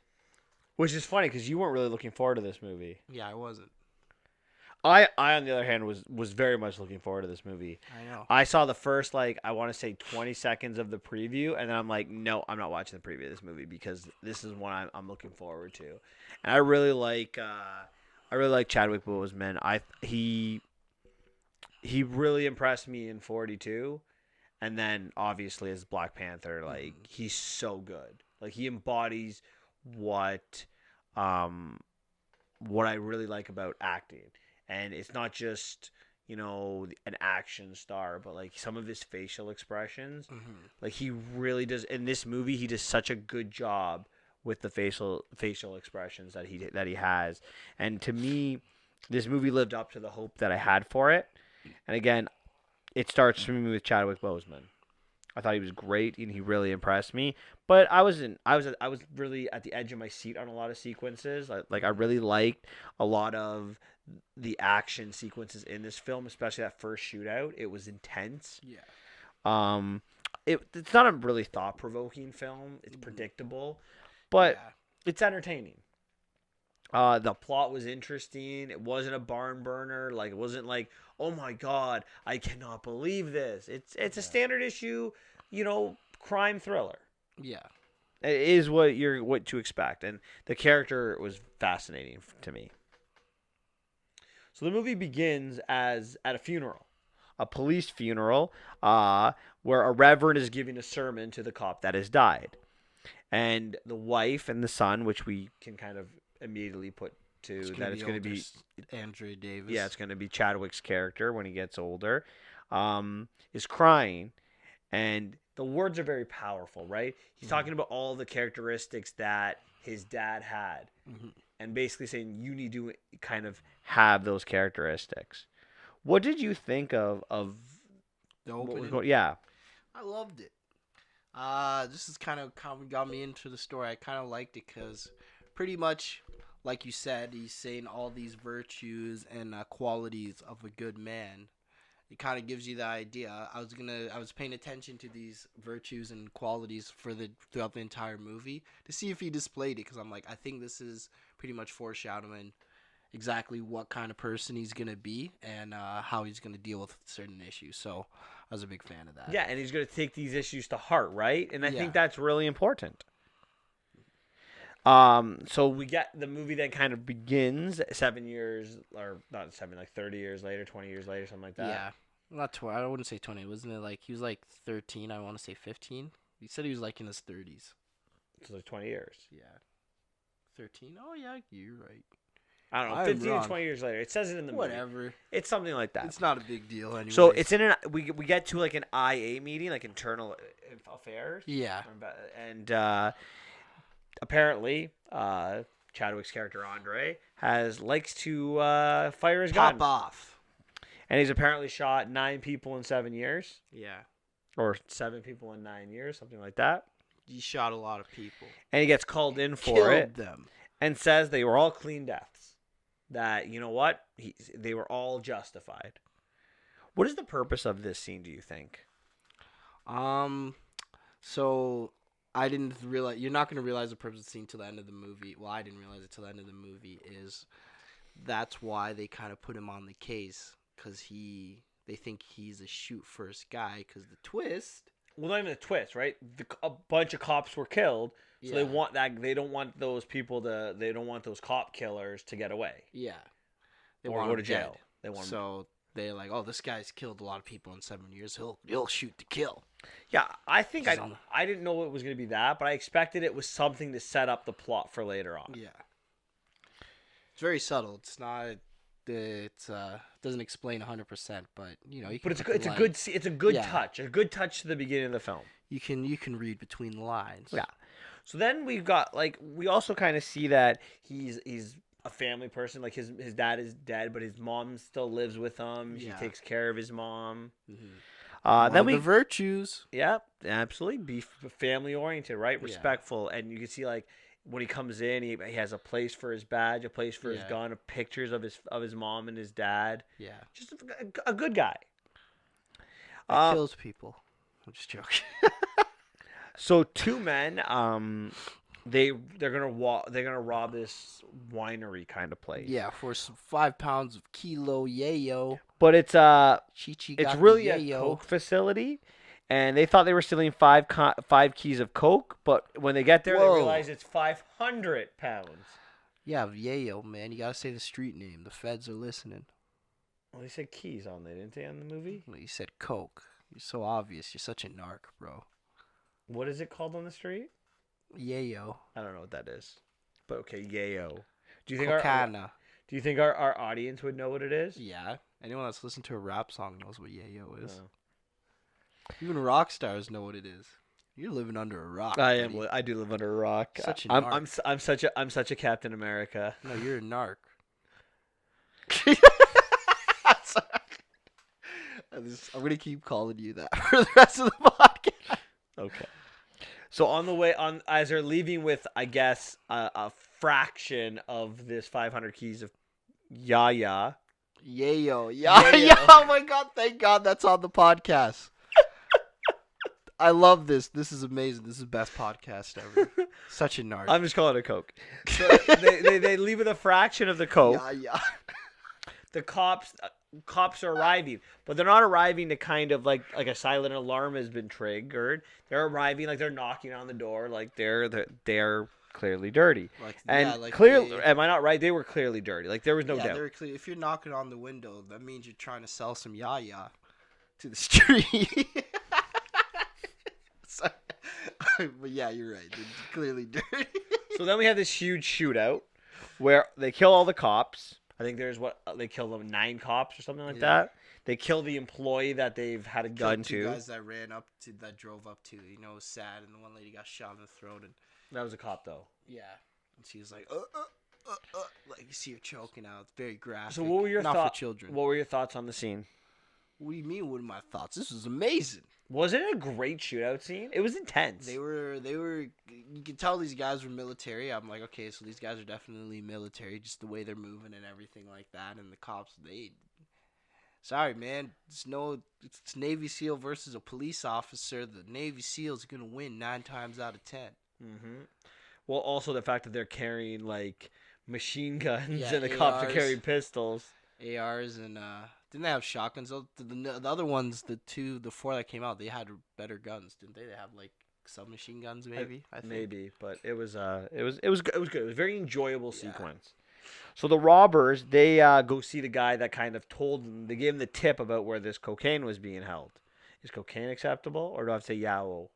Speaker 1: Which is funny because you weren't really looking forward to this movie.
Speaker 2: Yeah, I wasn't.
Speaker 1: I on the other hand was very much looking forward to this movie.
Speaker 2: I know.
Speaker 1: I saw the first I want to say 20 seconds of the preview, and then I'm like, no, I'm not watching the preview of this movie because this is one I'm looking forward to, and I really like Chadwick Boseman. He really impressed me in 42, and then obviously as Black Panther, like he's so good. Like he embodies what I really like about acting. And it's not just, an action star, but like some of his facial expressions, like he really does in this movie. He does such a good job with the facial expressions that he has. And to me, this movie lived up to the hope that I had for it. And again, it starts for me with Chadwick Boseman. I thought he was great, and he really impressed me. But I was really at the edge of my seat on a lot of sequences. I really liked a lot of the action sequences in this film, especially that first shootout. It was intense.
Speaker 2: Yeah.
Speaker 1: It's not a really thought provoking film. It's predictable, but
Speaker 2: Yeah.
Speaker 1: it's entertaining. The plot was interesting. It wasn't a barn burner. Like, it wasn't like, oh my god, I cannot believe this. It's a standard issue, crime thriller.
Speaker 2: Yeah.
Speaker 1: It is what to expect, and the character was fascinating to me. So the movie begins as at a funeral, a police funeral, where a reverend is giving a sermon to the cop that has died, and the wife and the son, which we can kind of immediately put to it's going to be
Speaker 2: Andrew Davis.
Speaker 1: Yeah, it's going to be Chadwick's character when he gets older, is crying, and the words are very powerful, right? He's talking about all the characteristics that his dad had, and basically saying you need to kind of have those characteristics. What did you think of
Speaker 2: the
Speaker 1: what was
Speaker 2: opening?
Speaker 1: going? Yeah,
Speaker 2: I loved it. This is kind of got me into the story. I kind of liked it because pretty much, like you said, he's saying all these virtues and qualities of a good man. It kind of gives you the idea. I was paying attention to these virtues and qualities throughout the entire movie to see if he displayed it, because I'm like, I think this is pretty much foreshadowing exactly what kind of person he's gonna be and how he's gonna deal with certain issues. So I was a big fan of that.
Speaker 1: yeah, and he's going to take these issues to heart, right? And I
Speaker 2: Yeah.
Speaker 1: think that's really important. So we get the movie then kind of begins 7 years, or not 7, like 30 years later, 20 years later, something like that.
Speaker 2: Yeah. Not 20. I wouldn't say 20. Wasn't it like he was like 13? I want to say 15. He said he was like in his 30s.
Speaker 1: So like 20 years.
Speaker 2: Yeah. 13? Oh, yeah, you're right.
Speaker 1: I don't know,
Speaker 2: I'm
Speaker 1: 15
Speaker 2: wrong.
Speaker 1: to 20 years later. It says it in the movie.
Speaker 2: Whatever.
Speaker 1: It's something like that.
Speaker 2: It's not a big deal anyway.
Speaker 1: So it's we get to like an IA meeting, like internal affairs.
Speaker 2: Yeah.
Speaker 1: And apparently, Chadwick's character Andre likes to fire his
Speaker 2: Pop
Speaker 1: gun,
Speaker 2: off.
Speaker 1: and he's apparently shot 9 people in 7 years,
Speaker 2: Yeah.
Speaker 1: or 7 people in 9 years, something like that.
Speaker 2: He shot a lot of people.
Speaker 1: And he gets called in for
Speaker 2: Killed
Speaker 1: it
Speaker 2: them.
Speaker 1: and says they were all clean deaths. That, you know what, they were all justified. What is the purpose of this scene, do you think?
Speaker 2: So I didn't realize. You're not going to realize the purpose of the scene till the end of the movie. Well, I didn't realize it till the end of the movie. That's why they kind of put him on the case, because they think he's a shoot first guy. Because the twist.
Speaker 1: Well, not even the twist, right? A bunch of cops were killed, so
Speaker 2: Yeah.
Speaker 1: they want that. They don't want those people to. They don't want those cop killers to get away
Speaker 2: Yeah. They
Speaker 1: or
Speaker 2: want
Speaker 1: go
Speaker 2: him
Speaker 1: to jail.
Speaker 2: dead.
Speaker 1: They want.
Speaker 2: So they're like, oh, this guy's killed a lot of people in 7 years. He'll shoot to kill.
Speaker 1: Yeah, I think
Speaker 2: Just on
Speaker 1: I didn't know it was going to be that, but I expected it was something to set up the plot for later on.
Speaker 2: Yeah. It's very subtle. It's not. Doesn't explain 100%, but you know. You can
Speaker 1: But
Speaker 2: put the
Speaker 1: it's a
Speaker 2: line-
Speaker 1: good it's a good
Speaker 2: Yeah.
Speaker 1: touch, a good touch to the beginning of the film.
Speaker 2: You can read between the lines.
Speaker 1: Yeah. So then we've got we also kind of see that he's a family person. Like his dad is dead, but his mom still lives with him.
Speaker 2: Yeah.
Speaker 1: She takes care of his mom.
Speaker 2: Mm-hmm.
Speaker 1: Then
Speaker 2: the virtues.
Speaker 1: yeah, absolutely be family oriented, right?
Speaker 2: Yeah.
Speaker 1: Respectful, and you can see when he comes in, he has a place for his badge, a place for his
Speaker 2: Yeah.
Speaker 1: gun, pictures of his mom and his dad.
Speaker 2: Yeah.
Speaker 1: Just a good guy.
Speaker 2: Kills people. I'm just joking.
Speaker 1: So 2 men, they're gonna rob this winery kind of place.
Speaker 2: Yeah, for some 5 pounds of kilo yayo.
Speaker 1: But it's
Speaker 2: Chi-Chi
Speaker 1: it's
Speaker 2: got
Speaker 1: really
Speaker 2: the
Speaker 1: a
Speaker 2: yayo.
Speaker 1: coke facility, and they thought they were stealing 5 keys of coke, but when they get there,
Speaker 2: Whoa.
Speaker 1: they realize it's 500 pounds.
Speaker 2: Yeah, yayo, man. You gotta say the street name. The feds are listening.
Speaker 1: Well, they said keys on there, didn't they, on the movie?
Speaker 2: Well, you said coke. You're so obvious. You're such a narc, bro.
Speaker 1: What is it called on the street?
Speaker 2: Yayo.
Speaker 1: I don't know what that is, but okay, yayo. Do you think Do you think our audience would know what it is?
Speaker 2: Yeah. Anyone that's listened to a rap song knows what yayo is.
Speaker 1: No.
Speaker 2: Even rock stars know what it is. You're living under a rock.
Speaker 1: I am.
Speaker 2: buddy.
Speaker 1: I do live under a rock.
Speaker 2: Such a
Speaker 1: I'm such a Captain America.
Speaker 2: No, you're a narc. I'm gonna keep calling you that for the rest of the podcast. podcast.
Speaker 1: Okay. So on the way on, as they're leaving with, I guess, a fraction of this 500 keys of Yaya.
Speaker 2: Yayo.
Speaker 1: Yayo.
Speaker 2: Yeah. Oh my God. Thank God that's on the podcast. I love this. This is amazing. This is the best podcast ever. Such a narc.
Speaker 1: I'm just calling it a Coke. So they leave with a fraction of the Coke.
Speaker 2: Yeah.
Speaker 1: The cops are arriving, but they're not arriving to kind of like a silent alarm has been triggered. They're arriving like they're knocking on the door, like they're clearly dirty. Clearly, am I not right? They were clearly dirty. Like there was no doubt.
Speaker 2: They're clear. If you're knocking on the window, that means you're trying to sell some yaya to the street. But yeah, you're right. They're clearly dirty.
Speaker 1: So then we have this huge shootout where they kill all the cops. I think there's they kill them 9 cops or something like that. They kill the employee that they've had a gun
Speaker 2: two
Speaker 1: to.
Speaker 2: Guys that drove up to. You know, it was sad, and the one lady got shot in the throat. And
Speaker 1: that was a cop though.
Speaker 2: Yeah, and she was like, like you see her choking out. It's very graphic.
Speaker 1: So what were your
Speaker 2: Not
Speaker 1: thoughts?
Speaker 2: for children.
Speaker 1: What were your thoughts on the scene?
Speaker 2: What do you mean? What are my thoughts? This was amazing.
Speaker 1: Wasn't it a great shootout scene? It was intense.
Speaker 2: They were. You could tell these guys were military. I'm like, okay, so these guys are definitely military, just the way they're moving and everything like that. And the cops, sorry, man, it's Navy SEAL versus a police officer. The Navy SEAL is gonna win 9 times out of 10.
Speaker 1: Mm-hmm. Well, also the fact that they're carrying like machine guns
Speaker 2: Yeah,
Speaker 1: and the cops are
Speaker 2: ARs.
Speaker 1: carrying pistols.
Speaker 2: ARs and didn't they have shotguns? The other ones, the 4 that came out, they had better guns, didn't they? They have like submachine guns, maybe. I think.
Speaker 1: Maybe, but it was good. It was good. It was a very enjoyable sequence. So the robbers, they go see the guy that kind of told them. They gave him the tip about where this cocaine was being held. Is cocaine acceptable, or do I have to say yawo?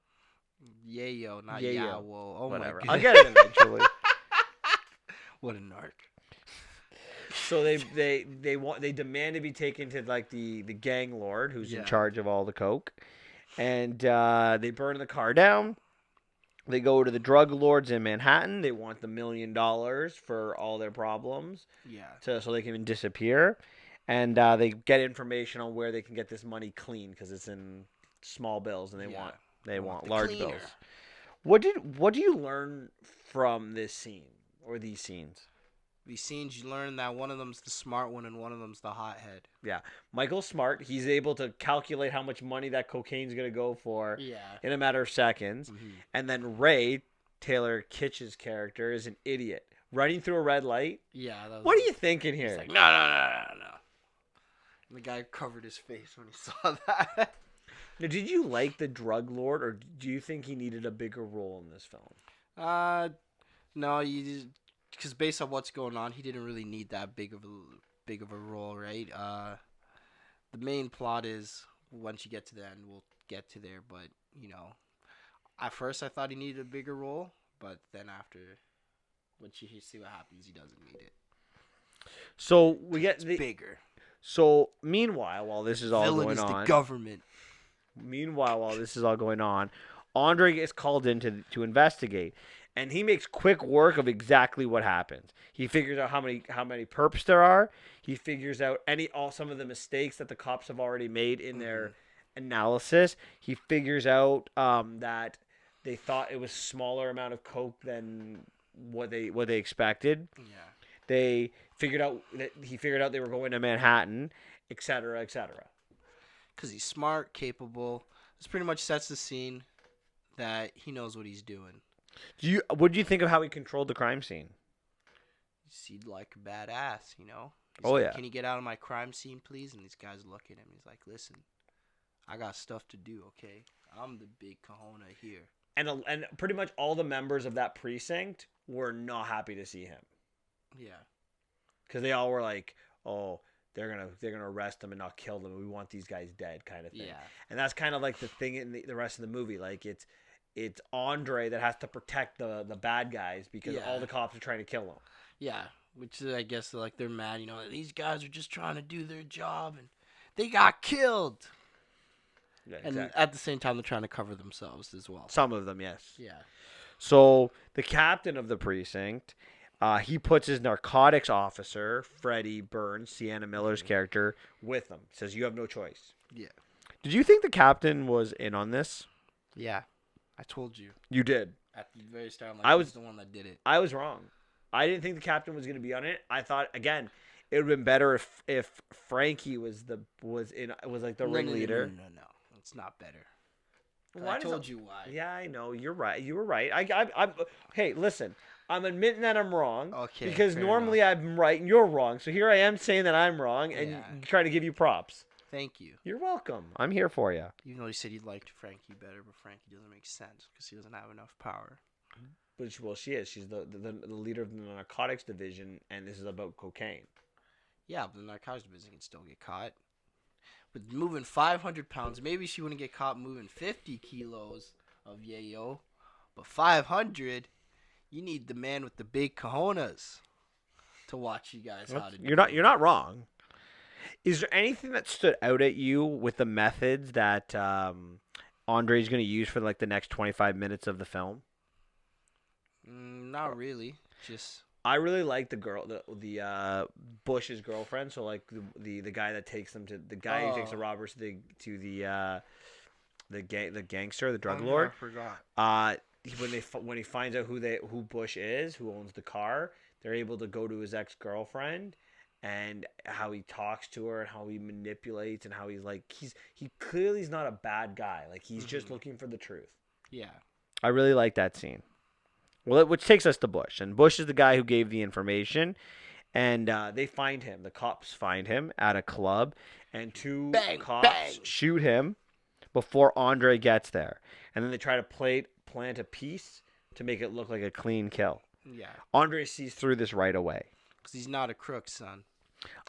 Speaker 2: Yayo, not
Speaker 1: Yayo.
Speaker 2: yawo. Oh
Speaker 1: Whatever.
Speaker 2: my
Speaker 1: I'll
Speaker 2: God.
Speaker 1: get it eventually.
Speaker 2: What a narc.
Speaker 1: So they demand to be taken to like the gang lord who's in charge of all the coke, and they burn the car down. They go to the drug lords in Manhattan. They want the $1 million for all their problems.
Speaker 2: Yeah.
Speaker 1: So they can disappear, and they get information on where they can get this money clean because it's in small bills, and they want large
Speaker 2: cleaner.
Speaker 1: bills. What do you learn from this scene or these scenes?
Speaker 2: These scenes, you learn that one of them's the smart one and one of them's the hothead.
Speaker 1: Yeah, Michael's smart. He's able to calculate how much money that cocaine's gonna go for in a matter of seconds.
Speaker 2: Mm-hmm.
Speaker 1: And then Ray, Taylor Kitsch's character, is an idiot running through a red light.
Speaker 2: Yeah.
Speaker 1: What are you thinking here?
Speaker 2: He's like, no. And the guy covered his face when he saw that.
Speaker 1: Now, did you like the drug lord, or do you think he needed a bigger role in this film?
Speaker 2: No, because based on what's going on, he didn't really need that big of a role, right? The main plot is once you get to the end, we'll get to there. But at first I thought he needed a bigger role, but then after, once you see what happens, he doesn't need it.
Speaker 1: So we get
Speaker 2: bigger.
Speaker 1: So meanwhile, while this is all
Speaker 2: Villain
Speaker 1: going
Speaker 2: is
Speaker 1: on,
Speaker 2: the government.
Speaker 1: Meanwhile, while this is all going on, Andre gets called in to investigate. And he makes quick work of exactly what happens. He figures out how many perps there are. He figures out some of the mistakes that the cops have already made in their analysis. He figures out that they thought it was smaller amount of coke than what they expected.
Speaker 2: Yeah.
Speaker 1: He figured out they were going to Manhattan, etc., etc.
Speaker 2: Because he's smart, capable. This pretty much sets the scene that he knows what he's doing.
Speaker 1: What do you think of how he controlled the crime scene?
Speaker 2: He seemed like a badass, He's
Speaker 1: like,
Speaker 2: Can you get out of my crime scene, please? And these guys look at him. He's like, listen, I got stuff to do, okay? I'm the big kahuna here.
Speaker 1: And pretty much all the members of that precinct were not happy to see him.
Speaker 2: Yeah.
Speaker 1: Because they all were like, oh, they're gonna arrest him and not kill them. We want these guys dead, kind of thing. Yeah. And that's kind of like the thing in the rest of the movie. Like it's Andre that has to protect the bad guys because all the cops are trying to kill him.
Speaker 2: Yeah, which I guess like they're mad. These guys are just trying to do their job and they got killed. Yeah, exactly. And at the same time, they're trying to cover themselves as well.
Speaker 1: Some of them, yes.
Speaker 2: Yeah.
Speaker 1: So the captain of the precinct, he puts his narcotics officer, Freddie Burns, Sienna Miller's character, with him. Says, you have no choice.
Speaker 2: Yeah.
Speaker 1: Did you think the captain was in on this?
Speaker 2: Yeah, I told you
Speaker 1: You did.
Speaker 2: at the very start. I'm like,
Speaker 1: I was
Speaker 2: he's the one that did it.
Speaker 1: I was wrong. I didn't think the captain was going to be on it. I thought again, it would have been better if Frankie was like the ringleader.
Speaker 2: No. It's not better.
Speaker 1: Why
Speaker 2: I
Speaker 1: does
Speaker 2: told
Speaker 1: it-
Speaker 2: you why.
Speaker 1: Yeah, I know. You're right. You were right. I'm. Hey, listen. I'm admitting that I'm wrong.
Speaker 2: Okay,
Speaker 1: Because
Speaker 2: fair
Speaker 1: normally I'm right and you're wrong. So here I am saying that I'm wrong and
Speaker 2: Yeah.
Speaker 1: trying to give you props.
Speaker 2: Thank you.
Speaker 1: You're welcome. I'm here for you.
Speaker 2: Even though you said you liked Frankie better, but Frankie doesn't make sense because he doesn't have enough power.
Speaker 1: But she is. She's the leader of the narcotics division, and this is about cocaine.
Speaker 2: Yeah, but the narcotics division can still get caught. But moving 500 pounds, maybe she wouldn't get caught moving 50 kilos of yayo. But 500, you need the man with the big cojones to watch you guys how to do it.
Speaker 1: You're not wrong. Is there anything that stood out at you with the methods that Andre's going to use for like the next 25 minutes of the film?
Speaker 2: Not really. Just
Speaker 1: I really like the girl, the Bush's girlfriend. So like the guy that takes them to the guy who takes the robbers to the gangster, the drug lord.
Speaker 2: I forgot.
Speaker 1: When he finds out who Bush is, who owns the car, they're able to go to his ex-girlfriend and how he talks to her and how he manipulates and how he clearly is not a bad guy. Like he's just looking for the truth.
Speaker 2: Yeah.
Speaker 1: I really like that scene. Well, which takes us to Bush, and Bush is the guy who gave the information, and they find him. The cops find him at a club, and two cops shoot him before Andre gets there, and then they try to plant a piece to make it look like a clean kill.
Speaker 2: Yeah.
Speaker 1: Andre sees through this right away.
Speaker 2: Because he's not a crook, son.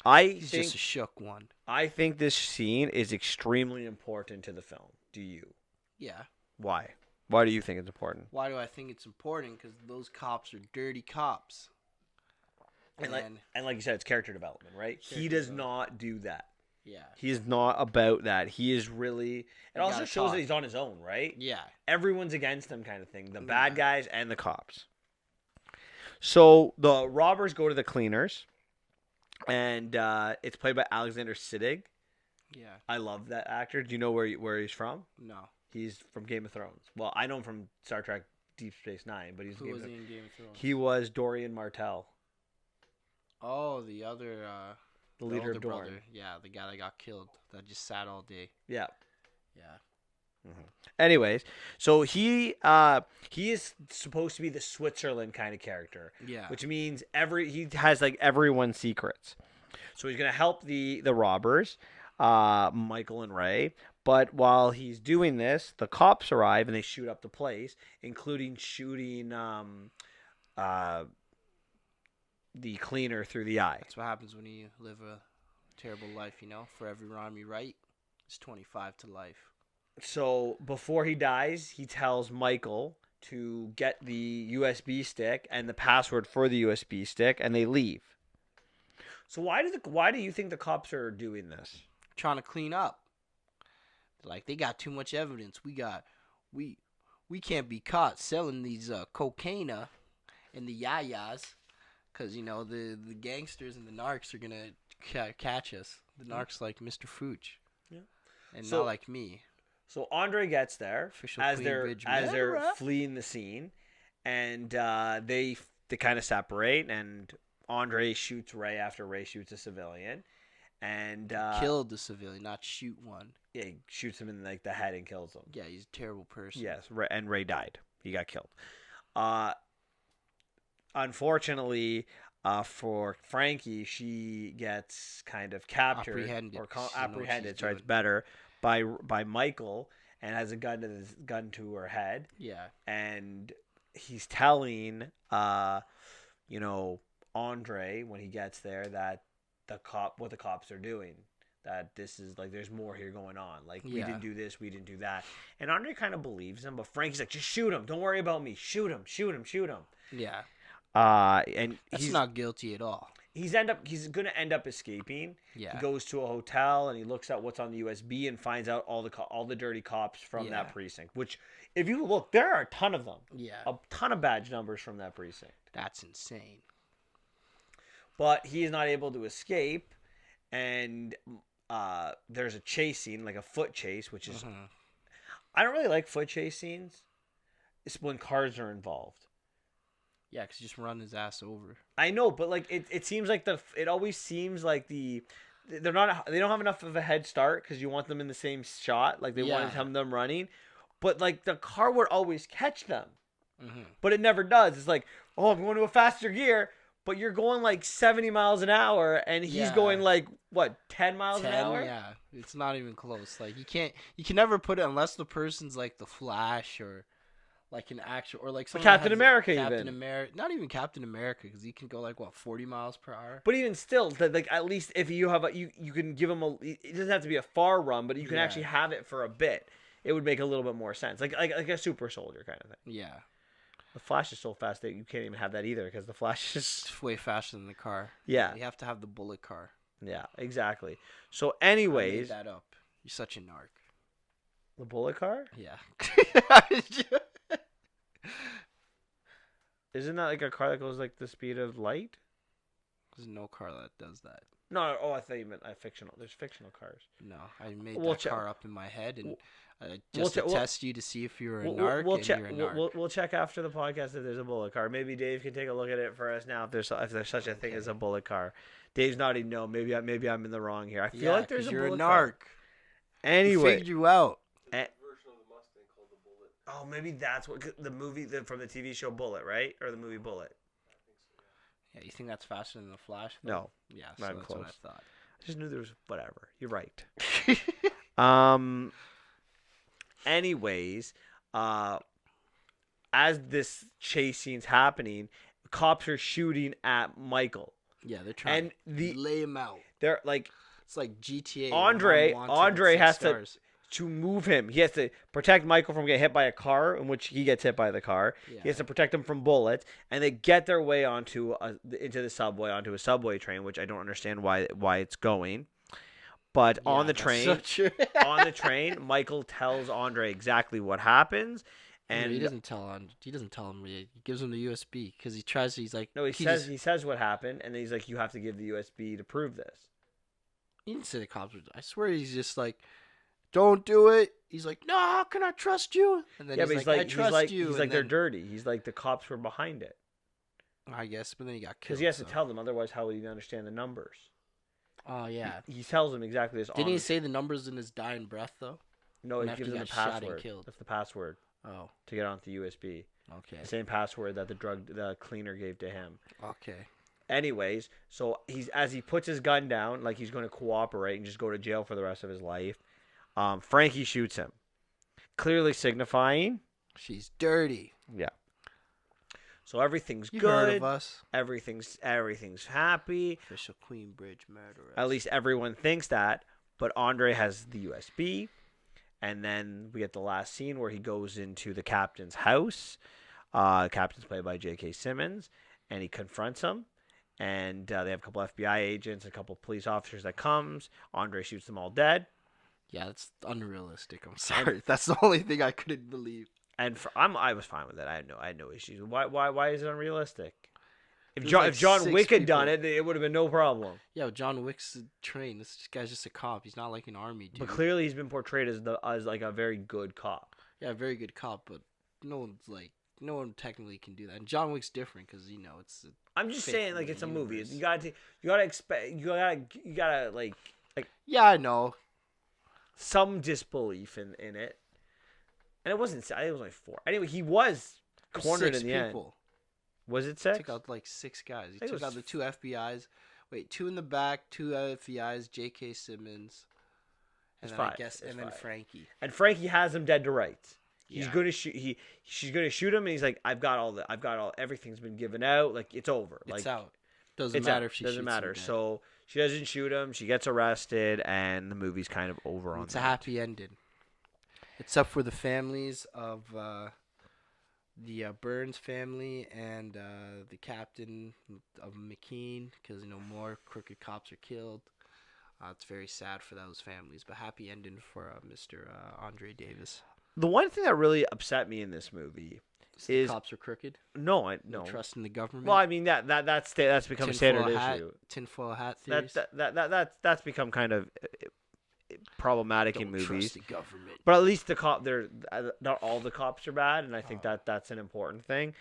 Speaker 1: He's
Speaker 2: Just a shook one.
Speaker 1: I think this scene is extremely important to the film. Do you?
Speaker 2: Yeah.
Speaker 1: Why? Why do you think it's important?
Speaker 2: Why do I think it's important? Because those cops are dirty cops.
Speaker 1: And like you said, it's character development, right? He does not do that.
Speaker 2: Yeah.
Speaker 1: He is not about that. He is really. It also
Speaker 2: gotta
Speaker 1: shows
Speaker 2: talk.
Speaker 1: that he's on his own, right?
Speaker 2: Yeah.
Speaker 1: Everyone's against him, kind of thing. The bad guys and the cops. So the robbers go to the cleaners, and it's played by Alexander Siddig.
Speaker 2: Yeah.
Speaker 1: I love that actor. Do you know where he's from?
Speaker 2: No.
Speaker 1: He's from Game of Thrones. Well, I know him from Star Trek Deep Space Nine, but
Speaker 2: Who was he in Game of Thrones?
Speaker 1: He was Dorian Martell,
Speaker 2: Oh, the other.
Speaker 1: the leader
Speaker 2: older
Speaker 1: of Dorne.
Speaker 2: brother. Yeah, the guy that got killed. That just sat all day.
Speaker 1: Yeah.
Speaker 2: Yeah.
Speaker 1: Anyways, so he is supposed to be the Switzerland kind of character,
Speaker 2: Yeah.
Speaker 1: which means he has like everyone's secrets. So he's gonna help the robbers, Michael and Ray. But while he's doing this, the cops arrive and they shoot up the place, including shooting the cleaner through the eye.
Speaker 2: That's what happens when you live a terrible life, you know? For every rhyme you write, it's 25 to life.
Speaker 1: So before he dies, he tells Michael to get the USB stick and the password for the USB stick, and they leave. So why do you think the cops are doing this?
Speaker 2: Trying to clean up. Like, they got too much evidence. We can't be caught selling these cocaine and the yayas. Because, you know, the gangsters and the narcs are going to catch us. The narcs like Mr. Fooch.
Speaker 1: Yeah.
Speaker 2: And
Speaker 1: So-
Speaker 2: not like me.
Speaker 1: So Andre gets there
Speaker 2: Official
Speaker 1: as
Speaker 2: Queen
Speaker 1: they're
Speaker 2: Bridge
Speaker 1: they're fleeing the scene, and they kind of separate, and Andre shoots Ray after Ray shoots a civilian, and
Speaker 2: Killed the civilian, not shoot one.
Speaker 1: yeah, he shoots him in like the head and kills him.
Speaker 2: Yeah, he's a terrible person.
Speaker 1: Yes, and Ray died. He got killed. Unfortunately, for Frankie, she gets kind of captured
Speaker 2: Apprehended.
Speaker 1: or
Speaker 2: She knows what
Speaker 1: apprehended.
Speaker 2: she's
Speaker 1: Sorry, it's
Speaker 2: doing.
Speaker 1: better by Michael, and has a gun to her head,
Speaker 2: Yeah.
Speaker 1: and he's telling Andre when he gets there that what the cops are doing. That this is like there's more here going on. Like we
Speaker 2: Yeah.
Speaker 1: didn't do this, we didn't do that. And Andre kind of believes him, but Frankie's like, just shoot him. Don't worry about me. Shoot him. Shoot him. Shoot him.
Speaker 2: Yeah.
Speaker 1: And
Speaker 2: That's
Speaker 1: he's
Speaker 2: not guilty at all.
Speaker 1: he's gonna end up escaping.
Speaker 2: Yeah.
Speaker 1: He goes to a hotel and he looks at what's on the USB and finds out all the dirty cops from
Speaker 2: Yeah.
Speaker 1: that precinct. Which, if you look, there are a ton of them.
Speaker 2: Yeah.
Speaker 1: A ton of badge numbers from that precinct.
Speaker 2: That's insane.
Speaker 1: But he is not able to escape, and there's a chase scene, like a foot chase, which is
Speaker 2: Mhm.
Speaker 1: I don't really like foot chase scenes. It's when cars are involved.
Speaker 2: Yeah, because just run his ass over.
Speaker 1: I know, but like it seems like it always seems like they don't have enough of a head start because you want them in the same shot, like they want to have them running, but like the car would always catch them, but it never does. It's like, oh, I'm going to a faster gear, but you're going like 70 miles an hour, and he's going like what 10 miles an hour?
Speaker 2: Yeah, it's not even close. Like you can never put it unless the person's like the Flash or. Like an actual, or like
Speaker 1: Captain America,
Speaker 2: Captain America, not even Captain America, because he can go like what 40 miles per hour.
Speaker 1: But even still, like at least if you have you can give him it doesn't have to be a far run, but you can actually have it for a bit. It would make a little bit more sense, like a super soldier kind of thing.
Speaker 2: Yeah.
Speaker 1: The Flash is so fast that you can't even have that either because the Flash is
Speaker 2: it's way faster than the car.
Speaker 1: Yeah.
Speaker 2: You have to have the bullet car.
Speaker 1: Yeah, exactly. So, anyways,
Speaker 2: I made that up. You're such a narc.
Speaker 1: The bullet car?
Speaker 2: Yeah.
Speaker 1: Isn't that like a car that goes like the speed of light?
Speaker 2: There's no car that does that.
Speaker 1: No. Oh, I thought you meant fictional. There's fictional cars.
Speaker 2: No, I made that car up in my head and to test you to see if you're a narc.
Speaker 1: You're
Speaker 2: a narc.
Speaker 1: We'll check after the podcast if there's a bullet car. Maybe Dave can take a look at it for us now if there's such a thing as a bullet car. Dave's nodding no. Maybe I'm in the wrong here. I feel like there's a bullet car.
Speaker 2: You're a narc.
Speaker 1: Anyway,
Speaker 2: figured you out.
Speaker 1: Oh, maybe that's what the movie from the TV show Bullet, right? Or the movie Bullet.
Speaker 2: Yeah, you think that's faster than the Flash?
Speaker 1: Though? No.
Speaker 2: Yeah, so that's close. What I thought.
Speaker 1: I just knew there was whatever. You're right. Anyways, as this chase scene's happening, cops are shooting at Michael.
Speaker 2: Yeah, they're trying to lay him out.
Speaker 1: They're like,
Speaker 2: it's like GTA.
Speaker 1: Andre has to move him. He has to protect Michael from getting hit by a car, in which he gets hit by the car. Yeah. He has to protect him from bullets, and they get their way into the subway, onto a subway train, which I don't understand why it's going. But on the train, Michael tells Andre exactly what happens, and
Speaker 2: he doesn't tell him. He gives him the USB because he tries. He's like,
Speaker 1: no, he says what happened, and then he's like, you have to give the USB to prove this.
Speaker 2: He didn't say the cops. I swear, he's just like, don't do it. He's like, no, how can I trust you? And then he's like, I trust you.
Speaker 1: He's like, they're dirty. He's like, the cops were behind it.
Speaker 2: I guess, but then he got killed.
Speaker 1: Because he has to tell them, otherwise how would he understand the numbers?
Speaker 2: Oh, yeah.
Speaker 1: He tells them exactly this.
Speaker 2: Didn't he say the numbers in his dying breath, though?
Speaker 1: No, he gives them the password. That's the password.
Speaker 2: Oh.
Speaker 1: To get onto the USB.
Speaker 2: Okay.
Speaker 1: The same password that the cleaner gave to him.
Speaker 2: Okay.
Speaker 1: Anyways, so as he puts his gun down, like he's going to cooperate and just go to jail for the rest of his life, Frankie shoots him, clearly signifying
Speaker 2: she's dirty.
Speaker 1: Yeah. So everything's good.
Speaker 2: Heard of us.
Speaker 1: Everything's happy.
Speaker 2: Official Queenbridge murderer.
Speaker 1: At least everyone thinks that. But Andre has the USB, and then we get the last scene where he goes into the captain's house. Captain's played by J.K. Simmons, and he confronts him. And they have a couple FBI agents, a couple police officers that comes. Andre shoots them all dead.
Speaker 2: Yeah, that's unrealistic. I'm sorry. That's the only thing I couldn't believe.
Speaker 1: And I was fine with it. I had no issues. Why is it unrealistic? If John Wick had done it, it would have been no problem.
Speaker 2: Yeah, John Wick's trained. This guy's just a cop. He's not like an army dude.
Speaker 1: But clearly, he's been portrayed as like a very good cop.
Speaker 2: Yeah, a very good cop. But no one technically can do that. And John Wick's different because it's.
Speaker 1: I'm just saying, like, it's a movie. You gotta expect. You gotta like.
Speaker 2: Yeah, I know.
Speaker 1: Some disbelief in it, and it wasn't. I think it was only 4. Anyway, he was cornered in the end. Was it 6?
Speaker 2: He took out like 6 guys. He took out the 2 FBI's. Wait, 2 in the back, 2 FBI's, J.K. Simmons, and then
Speaker 1: 5.
Speaker 2: And then Frankie.
Speaker 1: And Frankie has him dead to rights. He's
Speaker 2: Yeah.
Speaker 1: gonna shoot. She's gonna shoot him, and he's like, I've got all. Everything's been given out. Like, it's over.
Speaker 2: It's
Speaker 1: like,
Speaker 2: out. Doesn't matter if she
Speaker 1: doesn't
Speaker 2: shoots
Speaker 1: matter.
Speaker 2: him dead.
Speaker 1: So she doesn't shoot him. She gets arrested, and the movie's kind of over on.
Speaker 2: It's a happy ending, except for the families of the Burns family and the captain of McKean, because more crooked cops are killed. It's very sad for those families, but happy ending for Mr. Andre Davis.
Speaker 1: The one thing that really upset me in this movie is
Speaker 2: the cops are crooked.
Speaker 1: No.
Speaker 2: Trust in the government.
Speaker 1: Well, I mean that's become a standard issue.
Speaker 2: Tinfoil hat theories.
Speaker 1: That's become kind of problematic in
Speaker 2: Don't
Speaker 1: movies.
Speaker 2: trust the government.
Speaker 1: But at least they're not all the cops are bad, and I think that's an important thing.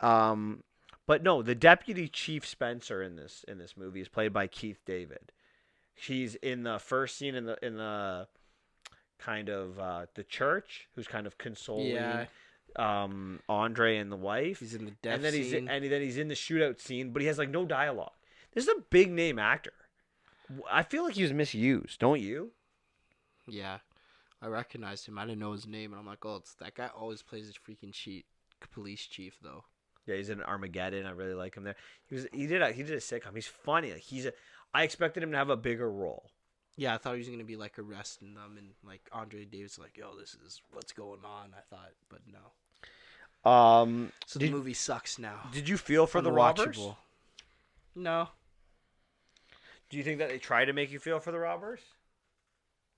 Speaker 1: But no, the deputy chief Spencer in this movie is played by Keith David. He's in the first scene in the kind of the church, who's kind of consoling Andre and the wife.
Speaker 2: He's in the death
Speaker 1: and then
Speaker 2: scene.
Speaker 1: then he's in the shootout scene, but he has like no dialogue. This is a big name actor. I feel like he was misused, don't you?
Speaker 2: Yeah, I recognized him. I didn't know his name, and I'm like, oh, it's that guy. Always plays his freaking police chief though.
Speaker 1: Yeah, he's in Armageddon. I really like him there. He did a sitcom. He's funny. Like I expected him to have a bigger role.
Speaker 2: Yeah, I thought he was gonna be like arresting them, and like Andre Davis, like, yo, this is what's going on. I thought, but no. So the movie sucks now.
Speaker 1: Did you feel for the robbers?
Speaker 2: No.
Speaker 1: Do you think that they try to make you feel for the robbers?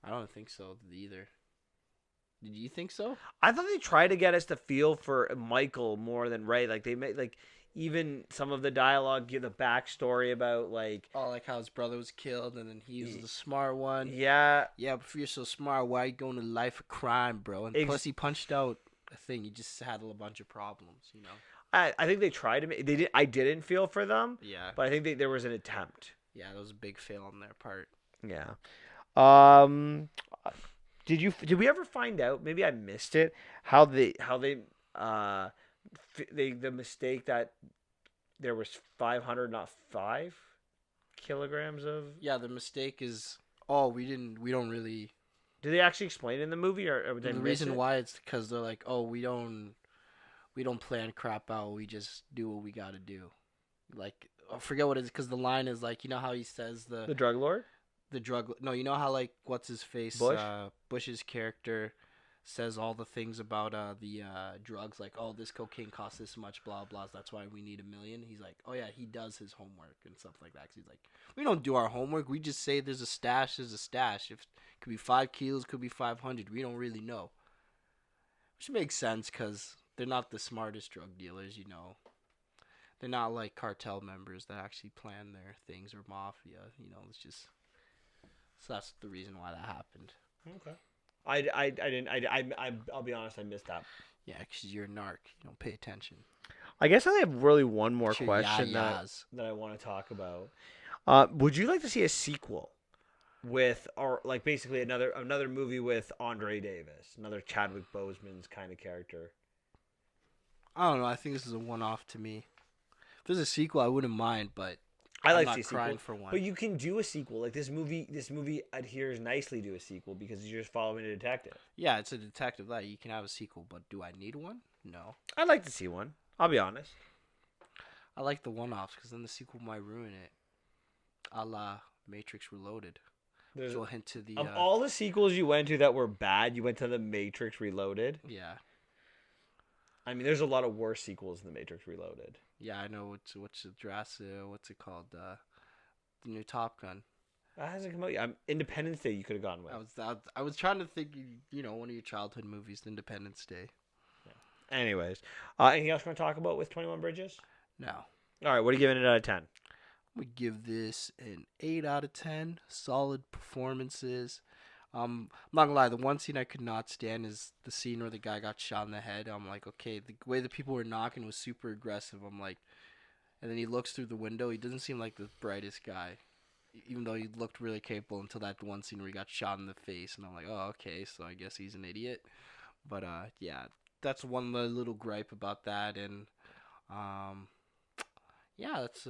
Speaker 2: I don't think so either. Did you think so?
Speaker 1: I thought they tried to get us to feel for Michael more than Ray. Like they made even some of the dialogue give the backstory about like
Speaker 2: like how his brother was killed and then he was the smart one.
Speaker 1: Yeah.
Speaker 2: Yeah, but if you're so smart, why are you going to life of crime, bro? And plus he punched out a thing. He just had a bunch of problems, you know.
Speaker 1: I think they tried to make they did. I didn't feel for them.
Speaker 2: Yeah.
Speaker 1: But I think there was an attempt.
Speaker 2: Yeah, that was a big fail on their part.
Speaker 1: Yeah. Did we ever find out? Maybe I missed it. How they the mistake that there was 500, not 5 kilograms of.
Speaker 2: Yeah, the mistake is we don't really.
Speaker 1: Do they actually explain it in the movie, or
Speaker 2: the reason why it's because they're like, we don't plan crap out. We just do what we got to do. Like, I forget what it is because the line is like, you know how he says the
Speaker 1: drug lord.
Speaker 2: No, you know how like what's his face Bush's character says all the things about the drugs, like, oh, this cocaine costs this much, blah blah, that's why we need $1 million. He's like, oh yeah, he does his homework and stuff like that. 'Cause he's like, we don't do our homework, we just say there's a stash. If it could be 5 kilos, could be 500, we don't really know, which makes sense because they're not the smartest drug dealers, you know. They're not like cartel members that actually plan their things, or mafia, you know. It's just. So that's the reason why that happened.
Speaker 1: Okay. I didn't. I'll be honest. I missed that.
Speaker 2: Yeah, because you're a narc. You don't pay attention.
Speaker 1: I guess I have really one more question that I want to talk about. Would you like to see a sequel with, or like basically another movie with Andre Davis, another Chadwick Boseman's kind of character?
Speaker 2: I don't know. I think this is a one-off to me. If there's a sequel, I wouldn't mind, but.
Speaker 1: I like
Speaker 2: not
Speaker 1: to see
Speaker 2: crying for one.
Speaker 1: But you can do a sequel. Like this movie adheres nicely to a sequel because you're just following a detective.
Speaker 2: Yeah, it's a detective. That you can have a sequel, but do I need one? No.
Speaker 1: I'd like to see one. I'll be honest.
Speaker 2: I like the one-offs because then the sequel might ruin it. A la Matrix Reloaded. There's a hint to the.
Speaker 1: Of all the sequels you went to that were bad, you went to the Matrix Reloaded.
Speaker 2: Yeah.
Speaker 1: I mean, there's a lot of worse sequels than the Matrix Reloaded.
Speaker 2: Yeah, I know. What's it called? The new Top Gun.
Speaker 1: That hasn't come out yet. Independence Day you could have gone with.
Speaker 2: I was trying to think, one of your childhood movies, Independence Day.
Speaker 1: Yeah. Anyways, anything else you want to talk about with 21 Bridges?
Speaker 2: No.
Speaker 1: All right, what are you giving it out of 10?
Speaker 2: We give this an 8 out of 10. Solid performances. I'm not gonna lie, the one scene I could not stand is the scene where the guy got shot in the head. I'm like, okay, the way the people were knocking was super aggressive. I'm like, and then he looks through the window. He doesn't seem like the brightest guy, even though he looked really capable until that one scene where he got shot in the face. And I'm like, oh, okay, so I guess he's an idiot. But yeah, that's one little gripe about that. And yeah, that's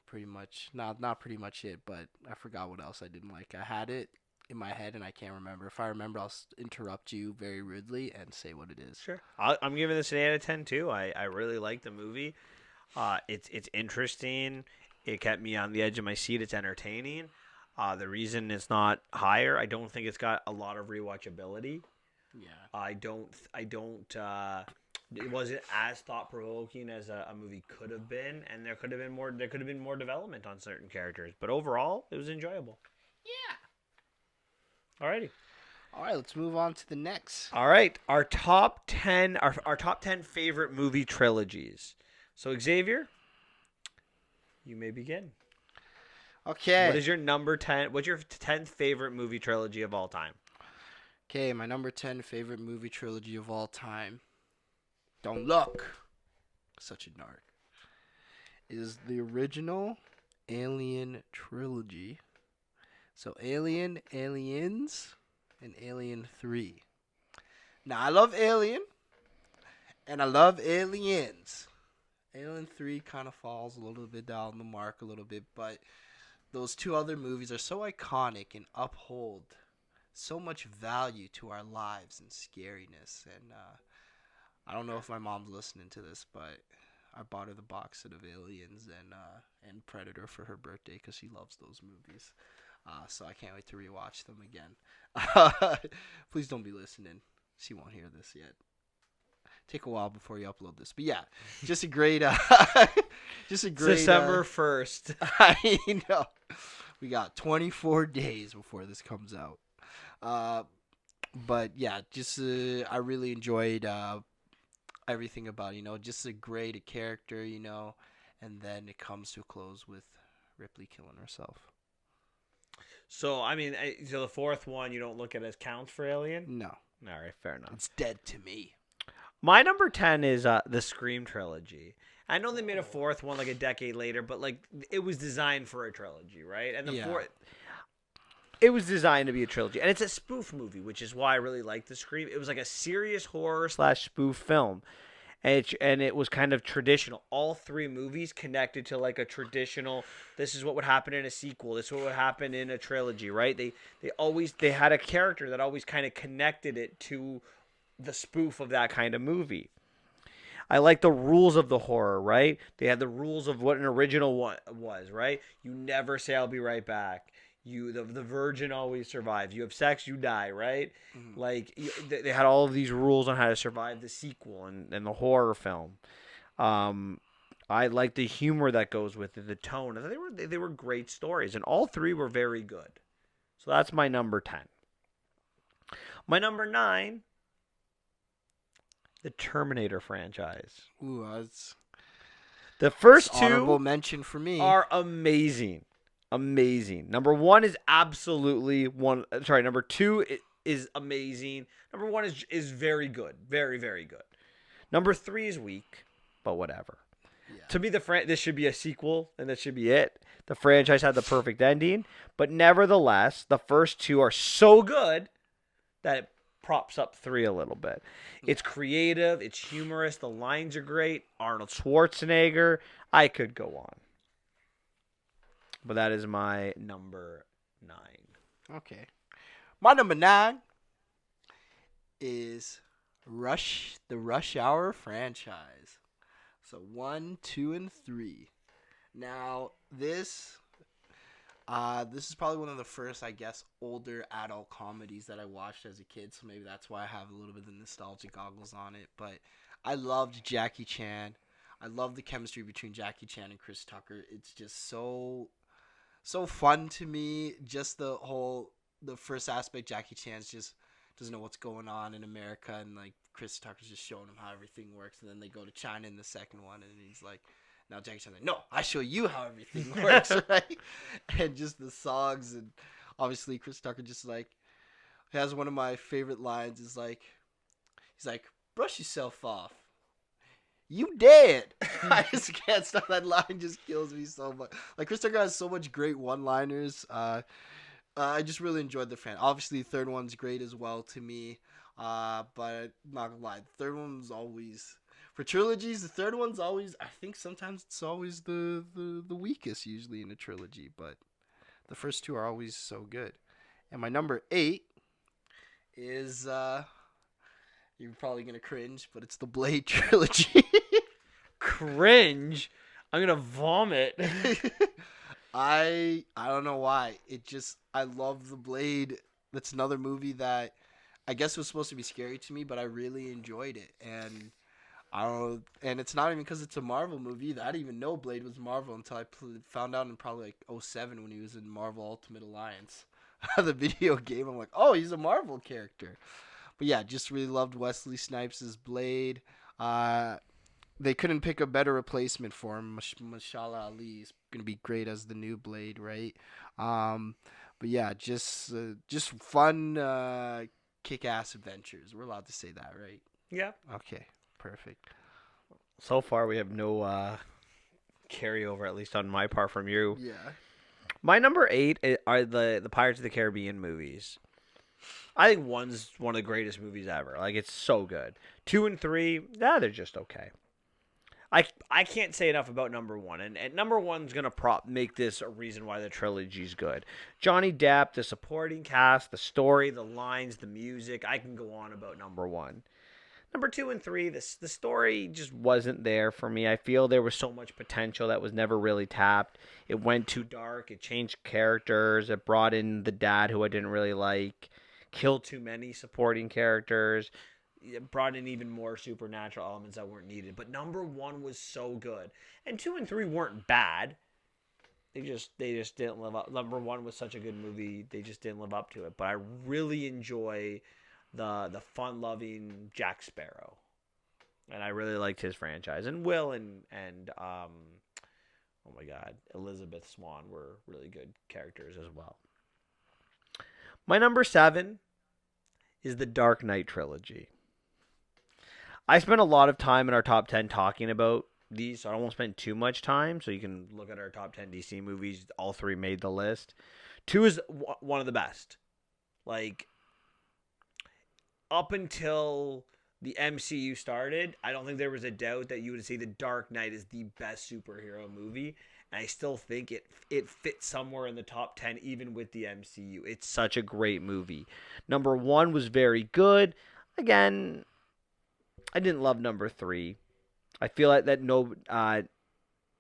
Speaker 2: pretty much not pretty much it. But I forgot what else I didn't like. I had it in my head and I can't remember. If I remember, I'll interrupt you very rudely and say what it is.
Speaker 1: Sure. I'm giving this an 8 out of 10 too. I really like the movie. It's interesting. It kept me on the edge of my seat. It's entertaining. The reason it's not higher, I don't think it's got a lot of rewatchability.
Speaker 2: Yeah.
Speaker 1: I don't. It wasn't as thought provoking as a movie could have been, and there could have been more. There could have been more development on certain characters, but overall, it was enjoyable.
Speaker 2: Yeah.
Speaker 1: Alrighty.
Speaker 2: All right, let's move on to the next.
Speaker 1: All right, our top 10 favorite movie trilogies. So Xavier, you may begin.
Speaker 2: Okay.
Speaker 1: What is your number 10? What's your 10th favorite movie trilogy of all time?
Speaker 2: Okay, my number 10 favorite movie trilogy of all time. Don't look. Such a narc. Is the original Alien trilogy. So Alien, Aliens, and Alien 3. Now, I love Alien, and I love Aliens. Alien 3 kind of falls a little bit down the mark a little bit, but those two other movies are so iconic and uphold so much value to our lives and scariness. And I don't know if my mom's listening to this, but I bought her the box set of Aliens and Predator for her birthday because she loves those movies. So I can't wait to rewatch them again. Please don't be listening. She won't hear this yet. Take a while before you upload this, but yeah, just a great,
Speaker 1: December 1st.
Speaker 2: I know. We got 24 days before this comes out. But yeah, just I really enjoyed everything about it, just a great character, and then it comes to a close with Ripley killing herself.
Speaker 1: So I mean, so the fourth one you don't look at as counts for Alien?
Speaker 2: No.
Speaker 1: All right, fair enough.
Speaker 2: It's dead to me.
Speaker 1: My number 10 is the Scream trilogy. I know they made a fourth one like a decade later, but like it was designed for a trilogy, right? And the fourth, it was designed to be a trilogy, and it's a spoof movie, which is why I really like the Scream. It was like a serious horror / spoof film, and it was kind of traditional. All three movies connected to like a traditional. This is what would happen in a sequel. This is what would happen in a trilogy, right? They had a character that always kind of connected it to the spoof of that kind of movie. I like the rules of the horror, right? They had the rules of what an original one was, right? You never say I'll be right back. The virgin always survives. You have sex, you die, right? Mm-hmm. Like they had all of these rules on how to survive the sequel and the horror film. I like the humor that goes with it, the tone. They were great stories, and all three were very good. So that's my number 10. My number 9. The Terminator franchise.
Speaker 2: Ooh, that's
Speaker 1: the first two
Speaker 2: honorable mention for me
Speaker 1: are amazing. Amazing. Number 1 is absolutely one. Sorry, number 2 is amazing. Number 1 is very good, very very good. Number 3 is weak, but whatever. Yeah. To me, this should be a sequel, and that should be it. The franchise had the perfect ending, but nevertheless, the first two are so good that it props up 3 a little bit. It's creative, it's humorous, the lines are great. Arnold Schwarzenegger, I could go on. But that is my number 9.
Speaker 2: Okay. My number 9 is the Rush Hour franchise. So 1, 2, and 3. Now, this is probably one of the first, I guess, older adult comedies that I watched as a kid, so maybe that's why I have a little bit of nostalgic goggles on it. But I loved Jackie Chan. I love the chemistry between Jackie Chan and Chris Tucker. It's just so fun to me. Just the first aspect, Jackie Chan's just doesn't know what's going on in America, and like Chris Tucker's just showing him how everything works, and then they go to China in the second one, and he's like, now Jackie Chan's like, no, I show you how everything works, right? And just the songs, and obviously Chris Tucker just like has one of my favorite lines is like, he's like, brush yourself off. You dead. I just can't stop. That line just kills me so much. Like, Chris Tucker has so much great one-liners. I just really enjoyed the fan. Obviously, the third one's great as well to me. But I'm not gonna lie, the third one's always, for trilogies, the third one's always, I think sometimes it's always the weakest usually in a trilogy. But the first two are always so good. And my number 8 is, you're probably going to cringe, but it's the Blade trilogy.
Speaker 1: Cringe? I'm going to vomit.
Speaker 2: I don't know why. I love the Blade. That's another movie that I guess was supposed to be scary to me, but I really enjoyed it. And I don't know. And it's not even because it's a Marvel movie either. I didn't even know Blade was Marvel until I found out in probably like 2007 when he was in Marvel Ultimate Alliance. The video game. I'm like, oh, he's a Marvel character. But yeah, just really loved Wesley Snipes' Blade. They couldn't pick a better replacement for him. Mashallah Ali is going to be great as the new Blade, right? But yeah, just fun kick-ass adventures. We're allowed to say that, right?
Speaker 1: Yeah.
Speaker 2: Okay, perfect.
Speaker 1: So far, we have no carryover, at least on my part, from you.
Speaker 2: Yeah.
Speaker 1: My number 8 are the Pirates of the Caribbean movies. I think one's one of the greatest movies ever. Like, it's so good. 2 and 3, they're just okay. I can't say enough about number 1, and number 1's gonna make this a reason why the trilogy's good. Johnny Depp, the supporting cast, the story, the lines, the music. I can go on about number 1. Number 2 and 3, the story just wasn't there for me. I feel there was so much potential that was never really tapped. It went too dark. It changed characters. It brought in the dad who I didn't really like. Killed too many supporting characters. It brought in even more supernatural elements that weren't needed. But number 1 was so good. And 2 and 3 weren't bad. They just didn't live up. Number 1 was such a good movie. They just didn't live up to it. But I really enjoy the fun-loving Jack Sparrow, and I really liked his franchise. And Will and oh my God, Elizabeth Swann were really good characters as well. My number 7 is the Dark Knight trilogy. I spent a lot of time in our top 10 talking about these, so I won't spend too much time. So you can look at our top 10 DC movies. All 3 made the list. 2 is one of the best. Like, up until the MCU started, I don't think there was a doubt that you would say The Dark Knight is the best superhero movie. And I still think it fits somewhere in the top 10, even with the MCU. It's such a great movie. Number 1 was very good. Again, I didn't love number 3. I feel like that Nolan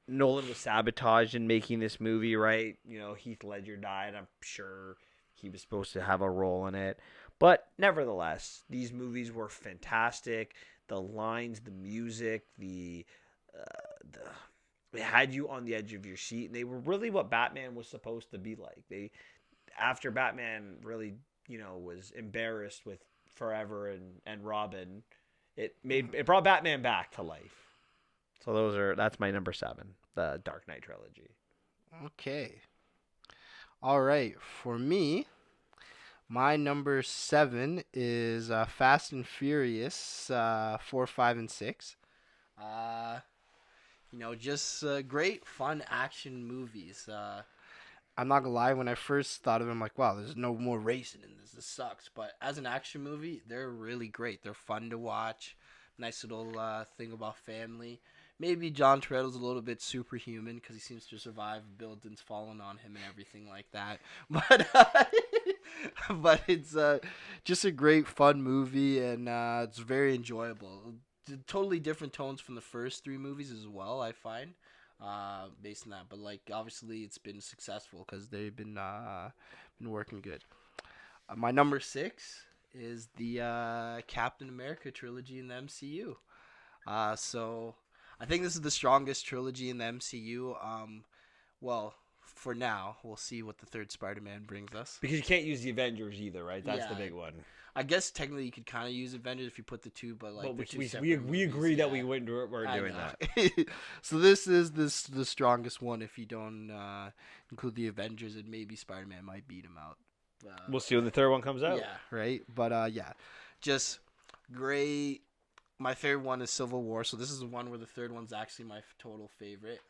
Speaker 1: was sabotaged in making this movie, right? You know, Heath Ledger died. I'm sure he was supposed to have a role in it. But nevertheless, these movies were fantastic. The lines, the music, they had you on the edge of your seat. And they were really what Batman was supposed to be like. After Batman really, was embarrassed with Forever and Robin, it brought Batman back to life. So that's my number 7, the Dark Knight trilogy.
Speaker 2: Okay. All right. For me, my number 7 is Fast and Furious 4, 5, and 6. Just great, fun action movies. I'm not gonna lie, when I first thought of them, I'm like, wow, there's no more racing in this. This sucks. But as an action movie, they're really great. They're fun to watch. Nice little thing about family. Maybe John Toretto's a little bit superhuman because he seems to survive buildings falling on him and everything like that. But it's just a great, fun movie, and it's very enjoyable. Totally different tones from the first 3 movies as well, I find, based on that. But obviously, it's been successful because they've been working good. My number 6 is the Captain America trilogy in the MCU. So I think this is the strongest trilogy in the MCU. Well, for now, we'll see what the third Spider-Man brings us.
Speaker 1: Because you can't use the Avengers either, right? That's the big one.
Speaker 2: I guess technically you could kind of use Avengers if you put the 2, but
Speaker 1: we agree that we weren't doing that.
Speaker 2: So this is the strongest one. If you don't include the Avengers, and maybe Spider-Man might beat him out.
Speaker 1: We'll see when the third one comes out.
Speaker 2: Yeah, right. But just great. My favorite one is Civil War. So this is the one where the third one's actually my total favorite.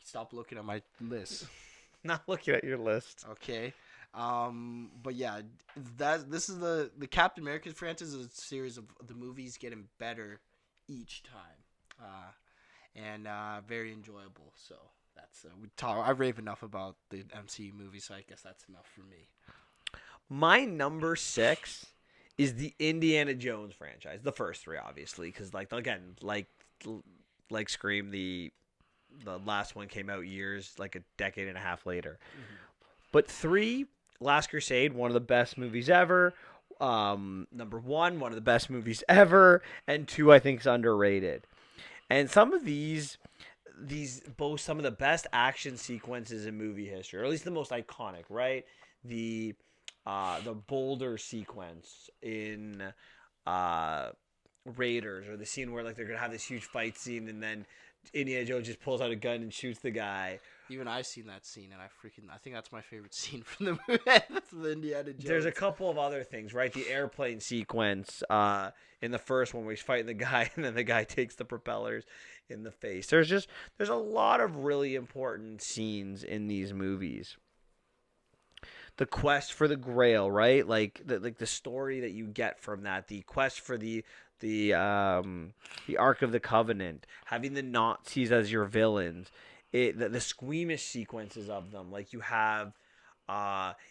Speaker 2: Stop looking at my list.
Speaker 1: Not looking at your list.
Speaker 2: Okay. But yeah, this is the Captain America franchise is a series of the movies getting better each time, and very enjoyable. So that's I rave enough about the MCU movies, so I guess that's enough for me.
Speaker 1: My number 6 is the Indiana Jones franchise, the first 3, obviously, because like Scream, the last one came out like a decade and a half later. Mm-hmm. But 3, Last Crusade, one of the best movies ever. Number 1, one of the best movies ever. And 2, I think, is underrated. And some of these boast some of the best action sequences in movie history, or at least the most iconic, right? The boulder sequence in Raiders, or the scene where they're gonna have this huge fight scene, and then Indiana Jones just pulls out a gun and shoots the guy.
Speaker 2: Even I've seen that scene, and I think that's my favorite scene from the movie. That's the Indiana Jones.
Speaker 1: There's a couple of other things, right? The airplane sequence in the first one where he's fighting the guy, and then the guy takes the propellers in the face. There's a lot of really important scenes in these movies. The quest for the Grail, right? Like the story that you get from that, the quest for the Ark of the Covenant, having the Nazis as your villains, the squeamish sequences of them, like you have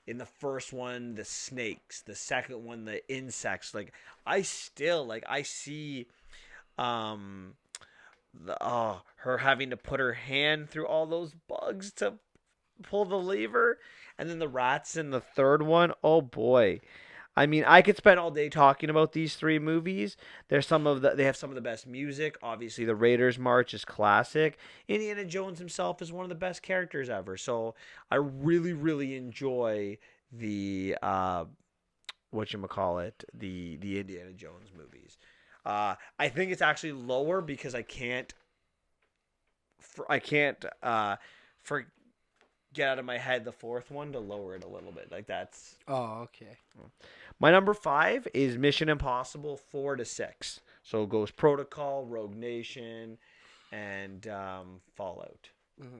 Speaker 1: in the first one the snakes, the second one the insects. Like I see her having to put her hand through all those bugs to pull the lever, and then the rats in the third one. Oh boy. I mean, I could spend all day talking about these three movies. They have some of the best music. Obviously, the Raiders March is classic. Indiana Jones himself is one of the best characters ever. So I really, really enjoy the the Indiana Jones movies. I think it's actually lower because I can't get out of my head the fourth one to lower it a little bit. Like that's.
Speaker 2: Oh, okay.
Speaker 1: My number 5 is Mission Impossible 4 to 6. So it goes Protocol, Rogue Nation, and Fallout. Mm-hmm.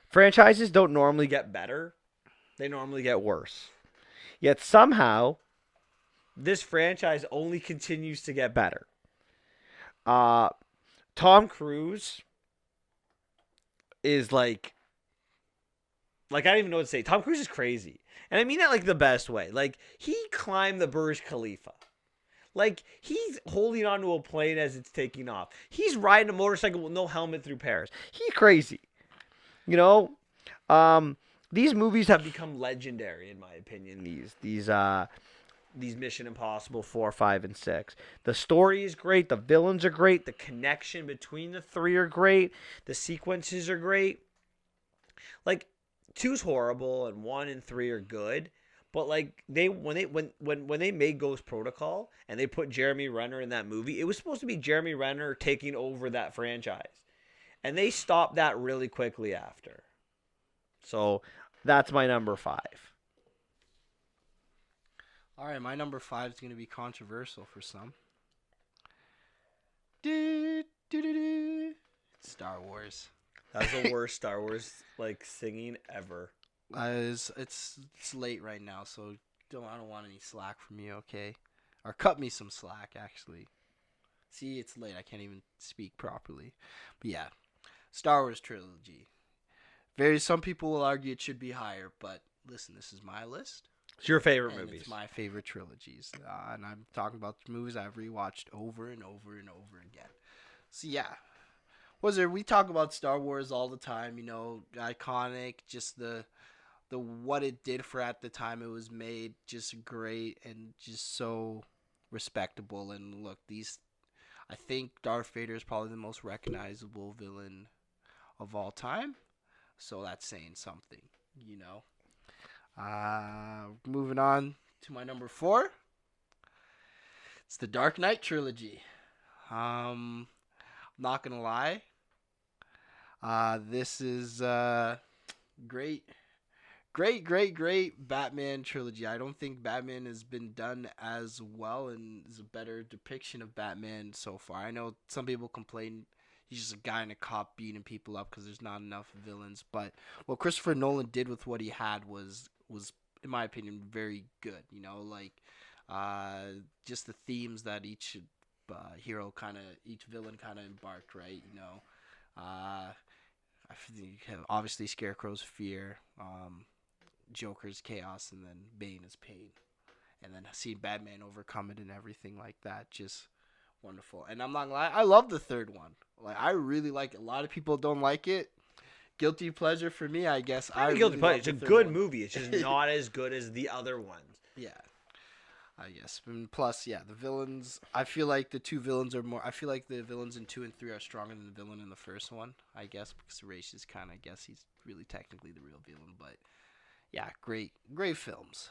Speaker 1: Franchises don't normally get better. They normally get worse. Yet somehow, this franchise only continues to get better. Tom Cruise is like I don't even know what to say. Tom Cruise is crazy. And I mean that like the best way. Like, he climbed the Burj Khalifa. Like, he's holding onto a plane as it's taking off. He's riding a motorcycle with no helmet through Paris. He's crazy. You know? These movies have become legendary, in my opinion. These Mission Impossible 4, 5, and 6. The story is great. The villains are great. The connection between the three are great. The sequences are great. Like, 2's horrible and 1 and 3 are good, but like when they made Ghost Protocol and they put Jeremy Renner in that movie, it was supposed to be Jeremy Renner taking over that franchise, and they stopped that really quickly after. So that's my number 5.
Speaker 2: All right, my number 5 is going to be controversial for some. Star Wars.
Speaker 1: That's the worst Star Wars like singing ever.
Speaker 2: It's late right now, so I don't want any slack from you, okay? Or cut me some slack, actually. See, it's late. I can't even speak properly. But yeah, Star Wars trilogy. Some people will argue it should be higher, but listen, this is my list.
Speaker 1: It's your favorite movies.
Speaker 2: It's my favorite trilogies, and I'm talking about movies I've rewatched over and over and over again. So yeah. We talk about Star Wars all the time, you know, iconic, just the what it did for at the time it was made, just great and just so respectable. And look, I think Darth Vader is probably the most recognizable villain of all time, so that's saying something, you know. Moving on to my number 4, it's the Dark Knight trilogy. I'm not gonna lie. This is great Batman trilogy. I don't think Batman has been done as well and is a better depiction of Batman so far. I know some people complain he's just a guy in a cop beating people up because there's not enough villains. But what Christopher Nolan did with what he had was in my opinion very good. You know, like just the themes that each villain kind of embarked, right? You know, I think obviously Scarecrow's fear, Joker's chaos, and then Bane is pain, and then seeing Batman overcome it and everything like that, just wonderful. And I'm not gonna lie, I love the third one. Like, I really like it. A lot of people don't like it. Guilty pleasure for me, I guess.
Speaker 1: Guilty pleasure. It's a good movie. It's just not as good as the other ones.
Speaker 2: Yeah. I guess. And plus, yeah, the villains. I feel like the two villains are more. I feel like the villains in 2 and 3 are stronger than the villain in the first one. I guess because Ra's is kind of. I guess he's really technically the real villain, but yeah, great films.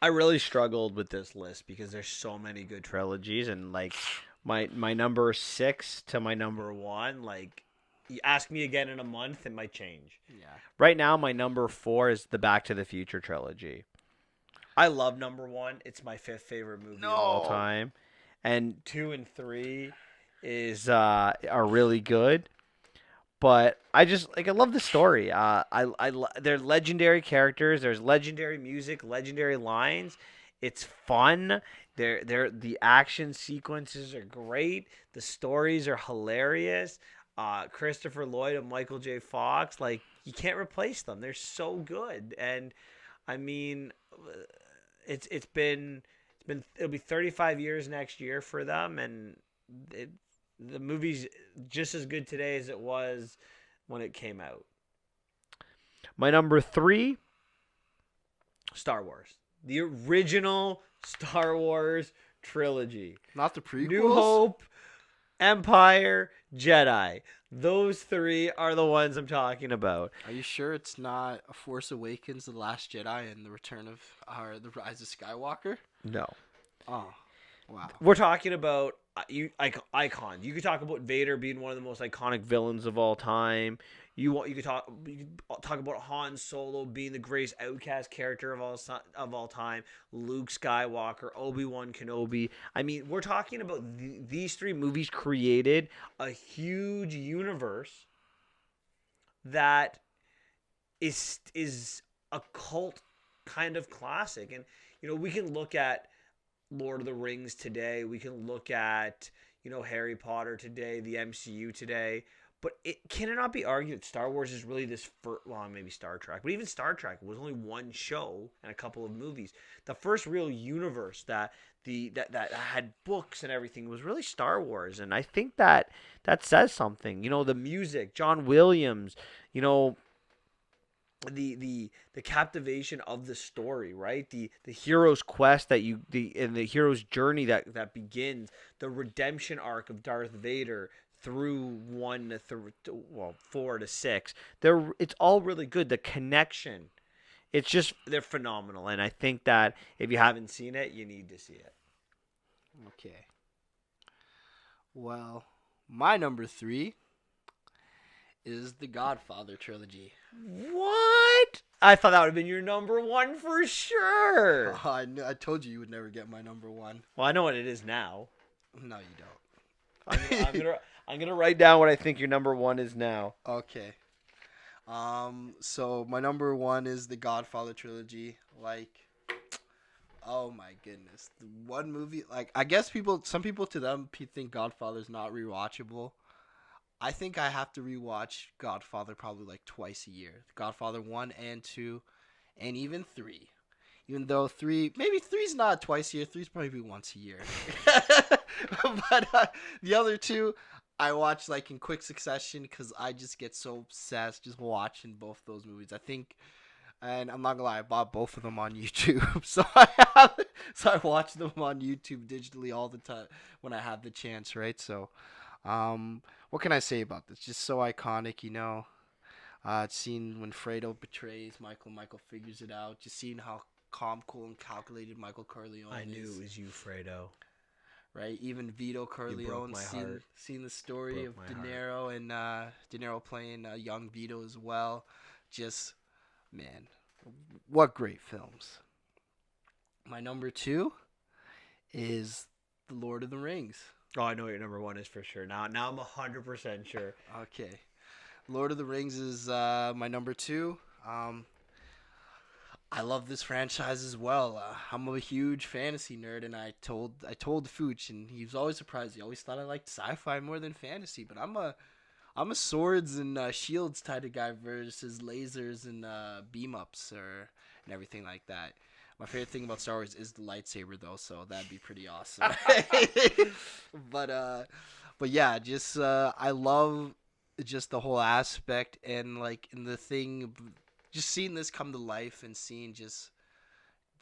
Speaker 1: I really struggled with this list because there's so many good trilogies, and like my number 6 to my number 1, like You ask me again in a month, it might change.
Speaker 2: Yeah.
Speaker 1: Right now, my number 4 is the Back to the Future trilogy. I love number 1. It's my 5th favorite movie of all time. And 2 and 3 are really good. But I love the story. They're legendary characters. There's legendary music, legendary lines. It's fun. The action sequences are great. The stories are hilarious. Christopher Lloyd and Michael J. Fox, like, you can't replace them. They're so good. And I mean, it'll be 35 years next year for them, and the movie's just as good today as it was when it came out. My number 3, Star Wars. The original Star Wars trilogy.
Speaker 2: Not the prequels?
Speaker 1: New Hope, Empire, Jedi. Those 3 are the ones I'm talking about.
Speaker 2: Are you sure it's not A Force Awakens, The Last Jedi, and The Rise of Skywalker?
Speaker 1: No.
Speaker 2: Oh, wow.
Speaker 1: We're talking about icons. You could talk about Vader being one of the most iconic villains of all time. You could talk about Han Solo being the greatest outcast character of all time. Luke Skywalker, Obi-Wan Kenobi. I mean, we're talking about these 3 movies created a huge universe that is a cult kind of classic. And we can look at Lord of the Rings today. We can look at, Harry Potter today, the MCU today. But can it not be argued that Star Wars is really maybe Star Trek, but even Star Trek was only one show and a couple of movies. The first real universe that had books and everything was really Star Wars, and I think that says something. The music, John Williams, the captivation of the story, right? The hero's quest and the hero's journey that begins, the redemption arc of Darth Vader through 4 to 6. It's all really good. The connection, they're phenomenal, and I think that if you haven't seen it, you need to see it.
Speaker 2: Okay. Well, my number 3 is the Godfather trilogy.
Speaker 1: What? I thought that would have been your number 1 for sure.
Speaker 2: I told you would never get my number 1.
Speaker 1: Well, I know what it is now.
Speaker 2: No, you
Speaker 1: don't. I'm gonna write down what I think your number 1 is now.
Speaker 2: Okay. So my number 1 is the Godfather trilogy. Like, oh my goodness, the one movie. Like, I guess some people think Godfather's not rewatchable. I think I have to rewatch Godfather probably like twice a year. Godfather 1 and 2, and even 3. Even though 3's not twice a year. 3's probably once a year. But the other 2, I watch like in quick succession because I just get so obsessed just watching both those movies. I think, and I'm not gonna lie, I bought both of them on YouTube, so I watch them on YouTube digitally all the time when I have the chance, right? So, what can I say about this? Just so iconic, seeing when Fredo betrays Michael figures it out. Just seeing how calm, cool, and calculated Michael Corleone is.
Speaker 1: I knew it was you, Fredo.
Speaker 2: Right, even Vito Corleone, seeing the story of De Niro and De Niro playing young Vito as well. Just, man, what great films. My number 2 is The Lord of the Rings.
Speaker 1: Oh, I know what your number 1 is for sure. Now I'm 100% sure.
Speaker 2: Okay, Lord of the Rings is my number 2. I love this franchise as well. I'm a huge fantasy nerd, and I told Fooch, and he was always surprised. He always thought I liked sci-fi more than fantasy, but I'm a swords and shields type of guy versus lasers and beam ups and everything like that. My favorite thing about Star Wars is the lightsaber, though, so that'd be pretty awesome. But yeah, just I love just the whole aspect and like in the thing. Just seeing this come to life and seeing just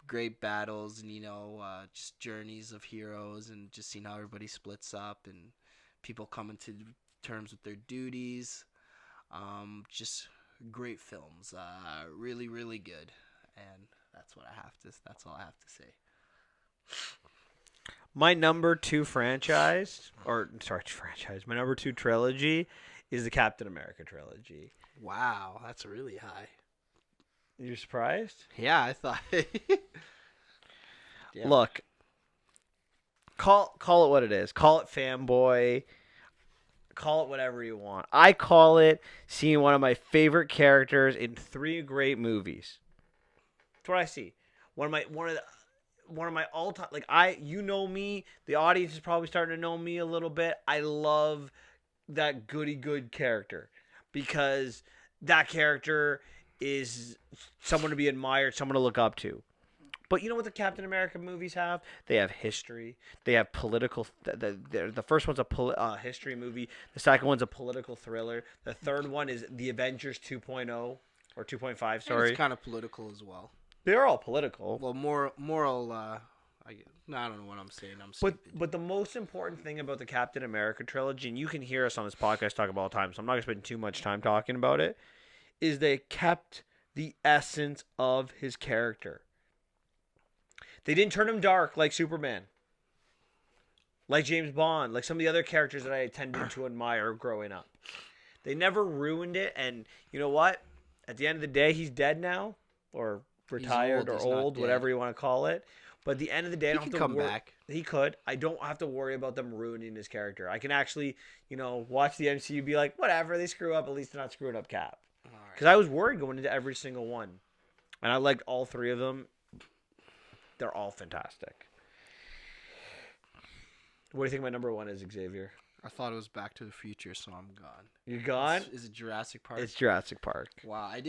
Speaker 2: great battles and, just journeys of heroes and just seeing how everybody splits up and people coming to terms with their duties. Just great films. Really, really good. And that's all I have to say.
Speaker 1: My number 2 my number 2 trilogy is the Captain America trilogy.
Speaker 2: Wow, that's really high.
Speaker 1: You're surprised?
Speaker 2: Yeah, I thought. Yeah.
Speaker 1: Look, call it what it is. Call it fanboy. Call it whatever you want. I call it seeing one of my favorite characters in 3 great movies. That's what I see. One of my all time, like, you know me. The audience is probably starting to know me a little bit. I love that goody good character because that character is someone to be admired, someone to look up to. But you know what the Captain America movies have? They have history. They have political. The first one's a history movie. The second one's a political thriller. The third one is The Avengers 2.0 or 2.5. Sorry,
Speaker 2: it's kind of political as well.
Speaker 1: They're all political.
Speaker 2: Well, moral. I don't know what I'm saying.
Speaker 1: But the most important thing about the Captain America trilogy, and you can hear us on this podcast talk about all the time, so I'm not gonna spend too much time talking about it, is they kept the essence of his character. They didn't turn him dark like Superman, like James Bond, like some of the other characters that I tended to admire growing up. They never ruined it, and you know what? At the end of the day, he's dead now, or retired, or old, whatever you want to call it. But at the end of the day, I don't have to
Speaker 2: come back.
Speaker 1: He could. I don't have to worry about them ruining his character. I can actually, watch the MCU and be like, whatever, they screw up, at least they're not screwing up Cap. Because I was worried going into every single one. And I liked all 3 of them. They're all fantastic. What do you think my number 1 is, Xavier?
Speaker 2: I thought it was Back to the Future, so I'm gone.
Speaker 1: You're gone?
Speaker 2: Is it Jurassic Park?
Speaker 1: It's Jurassic Park.
Speaker 2: Wow, I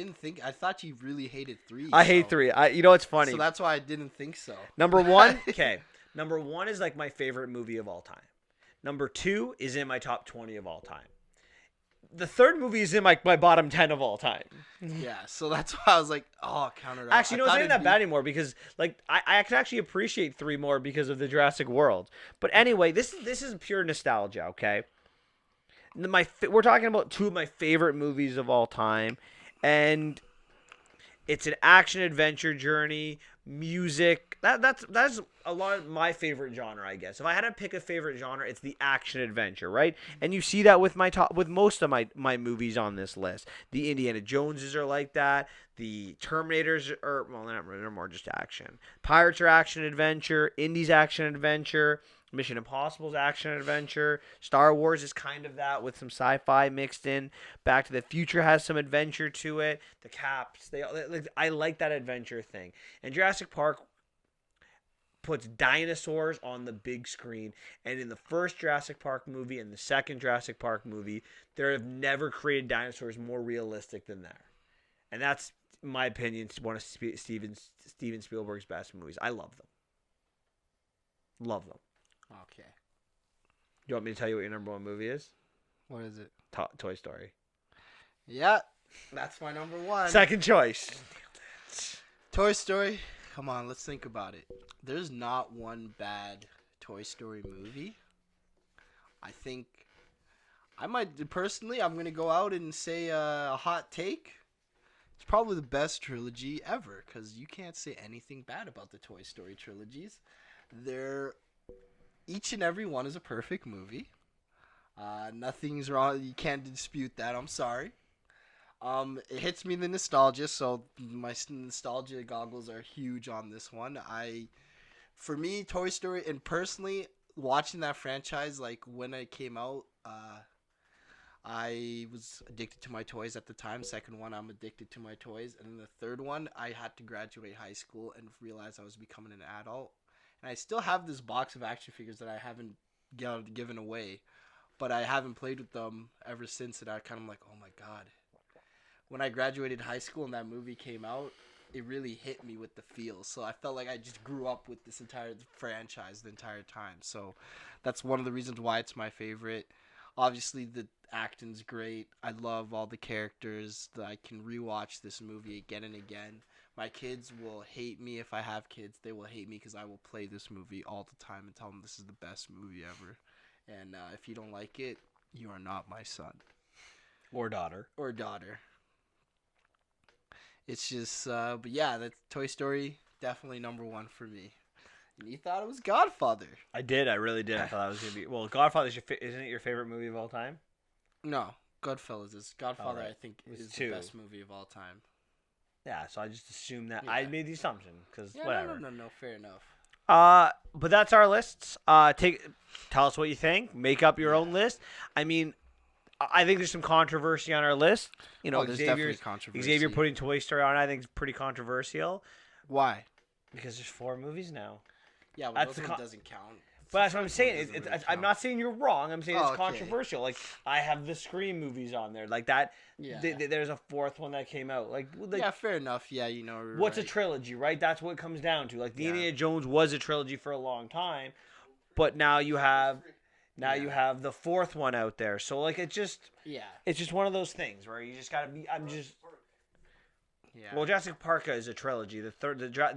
Speaker 2: thought you really hated 3.
Speaker 1: I hate 3. It's funny.
Speaker 2: So that's why I didn't think so.
Speaker 1: Number 1, okay. Number 1 is like my favorite movie of all time. Number 2 is in my top 20 of all time. The third movie is in my bottom 10 of all time.
Speaker 2: Yeah, so that's why I was like, count it out.
Speaker 1: Actually, it's not even that bad anymore because, like, I can actually appreciate 3 more because of the Jurassic World. But anyway, this is pure nostalgia, okay? We're talking about 2 of my favorite movies of all time, and it's an action-adventure journey, music. That's a lot of my favorite genre, I guess. If I had to pick a favorite genre, it's the action-adventure, right? And you see that with most of my movies on this list. The Indiana Joneses are like that. The Terminators are, well, they're more just action. Pirates are action-adventure. Indy's action-adventure. Mission Impossible's action-adventure. Star Wars is kind of that with some sci-fi mixed in. Back to the Future has some adventure to it. The Caps, I like that adventure thing. And Jurassic Park puts dinosaurs on the big screen. And in the first Jurassic Park movie and the second Jurassic Park movie, they have never created dinosaurs more realistic than that. And that's, in my opinion, one of Steven Spielberg's best movies. I love them. Love them.
Speaker 2: Okay.
Speaker 1: You want me to tell you what your number 1 movie is?
Speaker 2: What is it?
Speaker 1: Toy Story.
Speaker 2: Yeah, that's my number 1.
Speaker 1: Second choice.
Speaker 2: Toy Story. Come on, let's think about it. There's not one bad Toy Story movie. I think I'm going to go out and say a hot take. It's probably the best trilogy ever because you can't say anything bad about the Toy Story trilogies. Each and every one is a perfect movie. Nothing's wrong. You can't dispute that. I'm sorry. It hits me the nostalgia, so my nostalgia goggles are huge on this one. For me, Toy Story, and personally, watching that franchise, like when it came out, I was addicted to my toys at the time. Second one, I'm addicted to my toys. And then the third one, I had to graduate high school and realize I was becoming an adult. And I still have this box of action figures that I haven't given away, but I haven't played with them ever since. And I kind of like, oh my God. When I graduated high school and that movie came out, it really hit me with the feel. So I felt like I just grew up with this entire franchise the entire time. So that's one of the reasons why it's my favorite. Obviously, the acting's great. I love all the characters. I can rewatch this movie again and again. My kids will hate me if I have kids. They will hate me because I will play this movie all the time and tell them this is the best movie ever. And if you don't like it, you are not my son.
Speaker 1: Or daughter.
Speaker 2: It's just, but yeah, that's Toy Story, definitely number 1 for me. And you thought it was Godfather.
Speaker 1: I did. I really did. I thought that was going to be... Well, Godfather, isn't it your favorite movie of all time?
Speaker 2: No. Goodfellas is Godfather.
Speaker 1: Alright.
Speaker 2: I think
Speaker 1: It was
Speaker 2: is
Speaker 1: 2.
Speaker 2: the best movie of all time.
Speaker 1: Yeah, so I just assumed that.
Speaker 2: Yeah.
Speaker 1: I made the assumption because
Speaker 2: Yeah,
Speaker 1: whatever.
Speaker 2: no, fair enough.
Speaker 1: But that's our lists. Tell us what you think. Make up your own list. I mean, I think there's some controversy on our list. You know,
Speaker 2: There's definitely
Speaker 1: Xavier's
Speaker 2: controversy.
Speaker 1: Xavier putting Toy Story on, I think, is pretty controversial
Speaker 2: Why?
Speaker 1: because there's 4 movies now.
Speaker 2: Yeah, well,
Speaker 1: That's
Speaker 2: those
Speaker 1: the
Speaker 2: one
Speaker 1: con-
Speaker 2: doesn't count.
Speaker 1: But that's what I'm
Speaker 2: First one
Speaker 1: saying.
Speaker 2: doesn't really
Speaker 1: I'm
Speaker 2: count.
Speaker 1: not saying you're wrong. I'm saying it's
Speaker 2: Oh, okay.
Speaker 1: controversial. Like I have the Scream movies on there. Like that.
Speaker 2: Yeah.
Speaker 1: There's a 4th one that came out. Like
Speaker 2: Yeah, fair enough. Yeah, you know. you're
Speaker 1: what's a
Speaker 2: right.
Speaker 1: trilogy, right? That's what it comes down to. Like the
Speaker 2: Yeah.
Speaker 1: Indiana Jones was a trilogy for a long time, but now you have you
Speaker 2: Yeah.
Speaker 1: have the 4th one out there. So like it's just one of those things where you just gotta be.
Speaker 2: Yeah.
Speaker 1: Well, Jurassic Park is a trilogy. The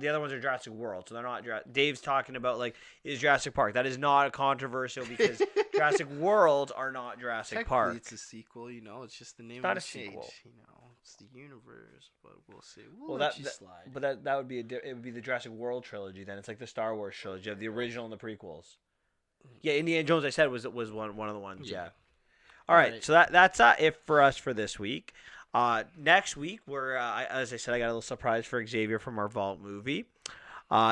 Speaker 1: other ones are Jurassic World, so they're not. Dave's talking about like is Jurassic Park. That is not controversial because Jurassic World are not Jurassic
Speaker 2: Technically,
Speaker 1: Park.
Speaker 2: it's a sequel. You know, it's just the name.
Speaker 1: Not
Speaker 2: of
Speaker 1: a
Speaker 2: the
Speaker 1: sequel.
Speaker 2: You know, it's the universe, but we'll see.
Speaker 1: Well,
Speaker 2: We'll let you slide.
Speaker 1: But that would be it would be the Jurassic World trilogy. Then it's like the Star Wars trilogy. You have the original and the prequels. Yeah, Indiana Jones. I said was one of the ones. Yeah. All right, so that's it for us for this week. Next week, as I said, I got a little surprise for Xavier from our Vault movie.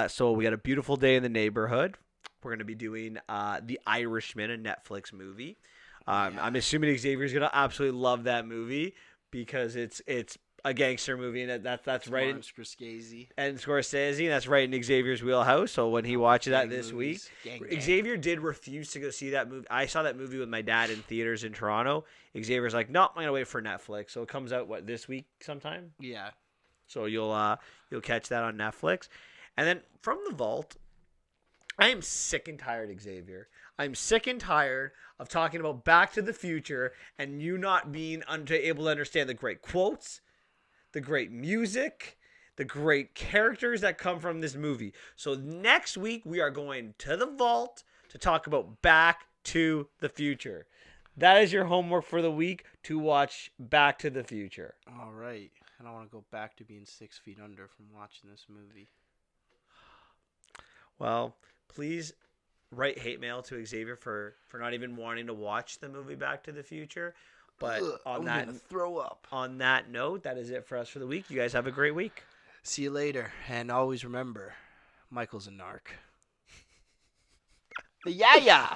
Speaker 1: So we got A Beautiful Day in the Neighborhood. We're going to be doing The Irishman, a Netflix movie. I'm assuming Xavier's going to absolutely love that movie because it's a gangster movie, and that's right in
Speaker 2: Scorsese.
Speaker 1: And Scorsese, and that's right in Xavier's wheelhouse. So when he watches that this week,
Speaker 2: Gang.
Speaker 1: Xavier did refuse to go see that movie. I saw that movie with my dad in theaters in Toronto. Xavier's like, no, I'm gonna wait for Netflix. So it comes out this week sometime.
Speaker 2: Yeah.
Speaker 1: So you'll catch that on Netflix, and then from the vault. I am sick and tired, Xavier. I'm sick and tired of talking about Back to the Future and you not being able to understand the great quotes, the great music, the great characters that come from this movie. So next week we are going to the vault to talk about Back to the Future. That is your homework for the week, to watch Back to the Future.
Speaker 2: All right. And I want to go back to being 6 feet under from watching this movie.
Speaker 1: Well, please write hate mail to Xavier for not even wanting to watch the movie Back to the Future. But
Speaker 2: I'm gonna throw up.
Speaker 1: On that note, that is it for us for the week. You guys have a great week.
Speaker 2: See you later, and always remember, Michael's a narc. The yaya.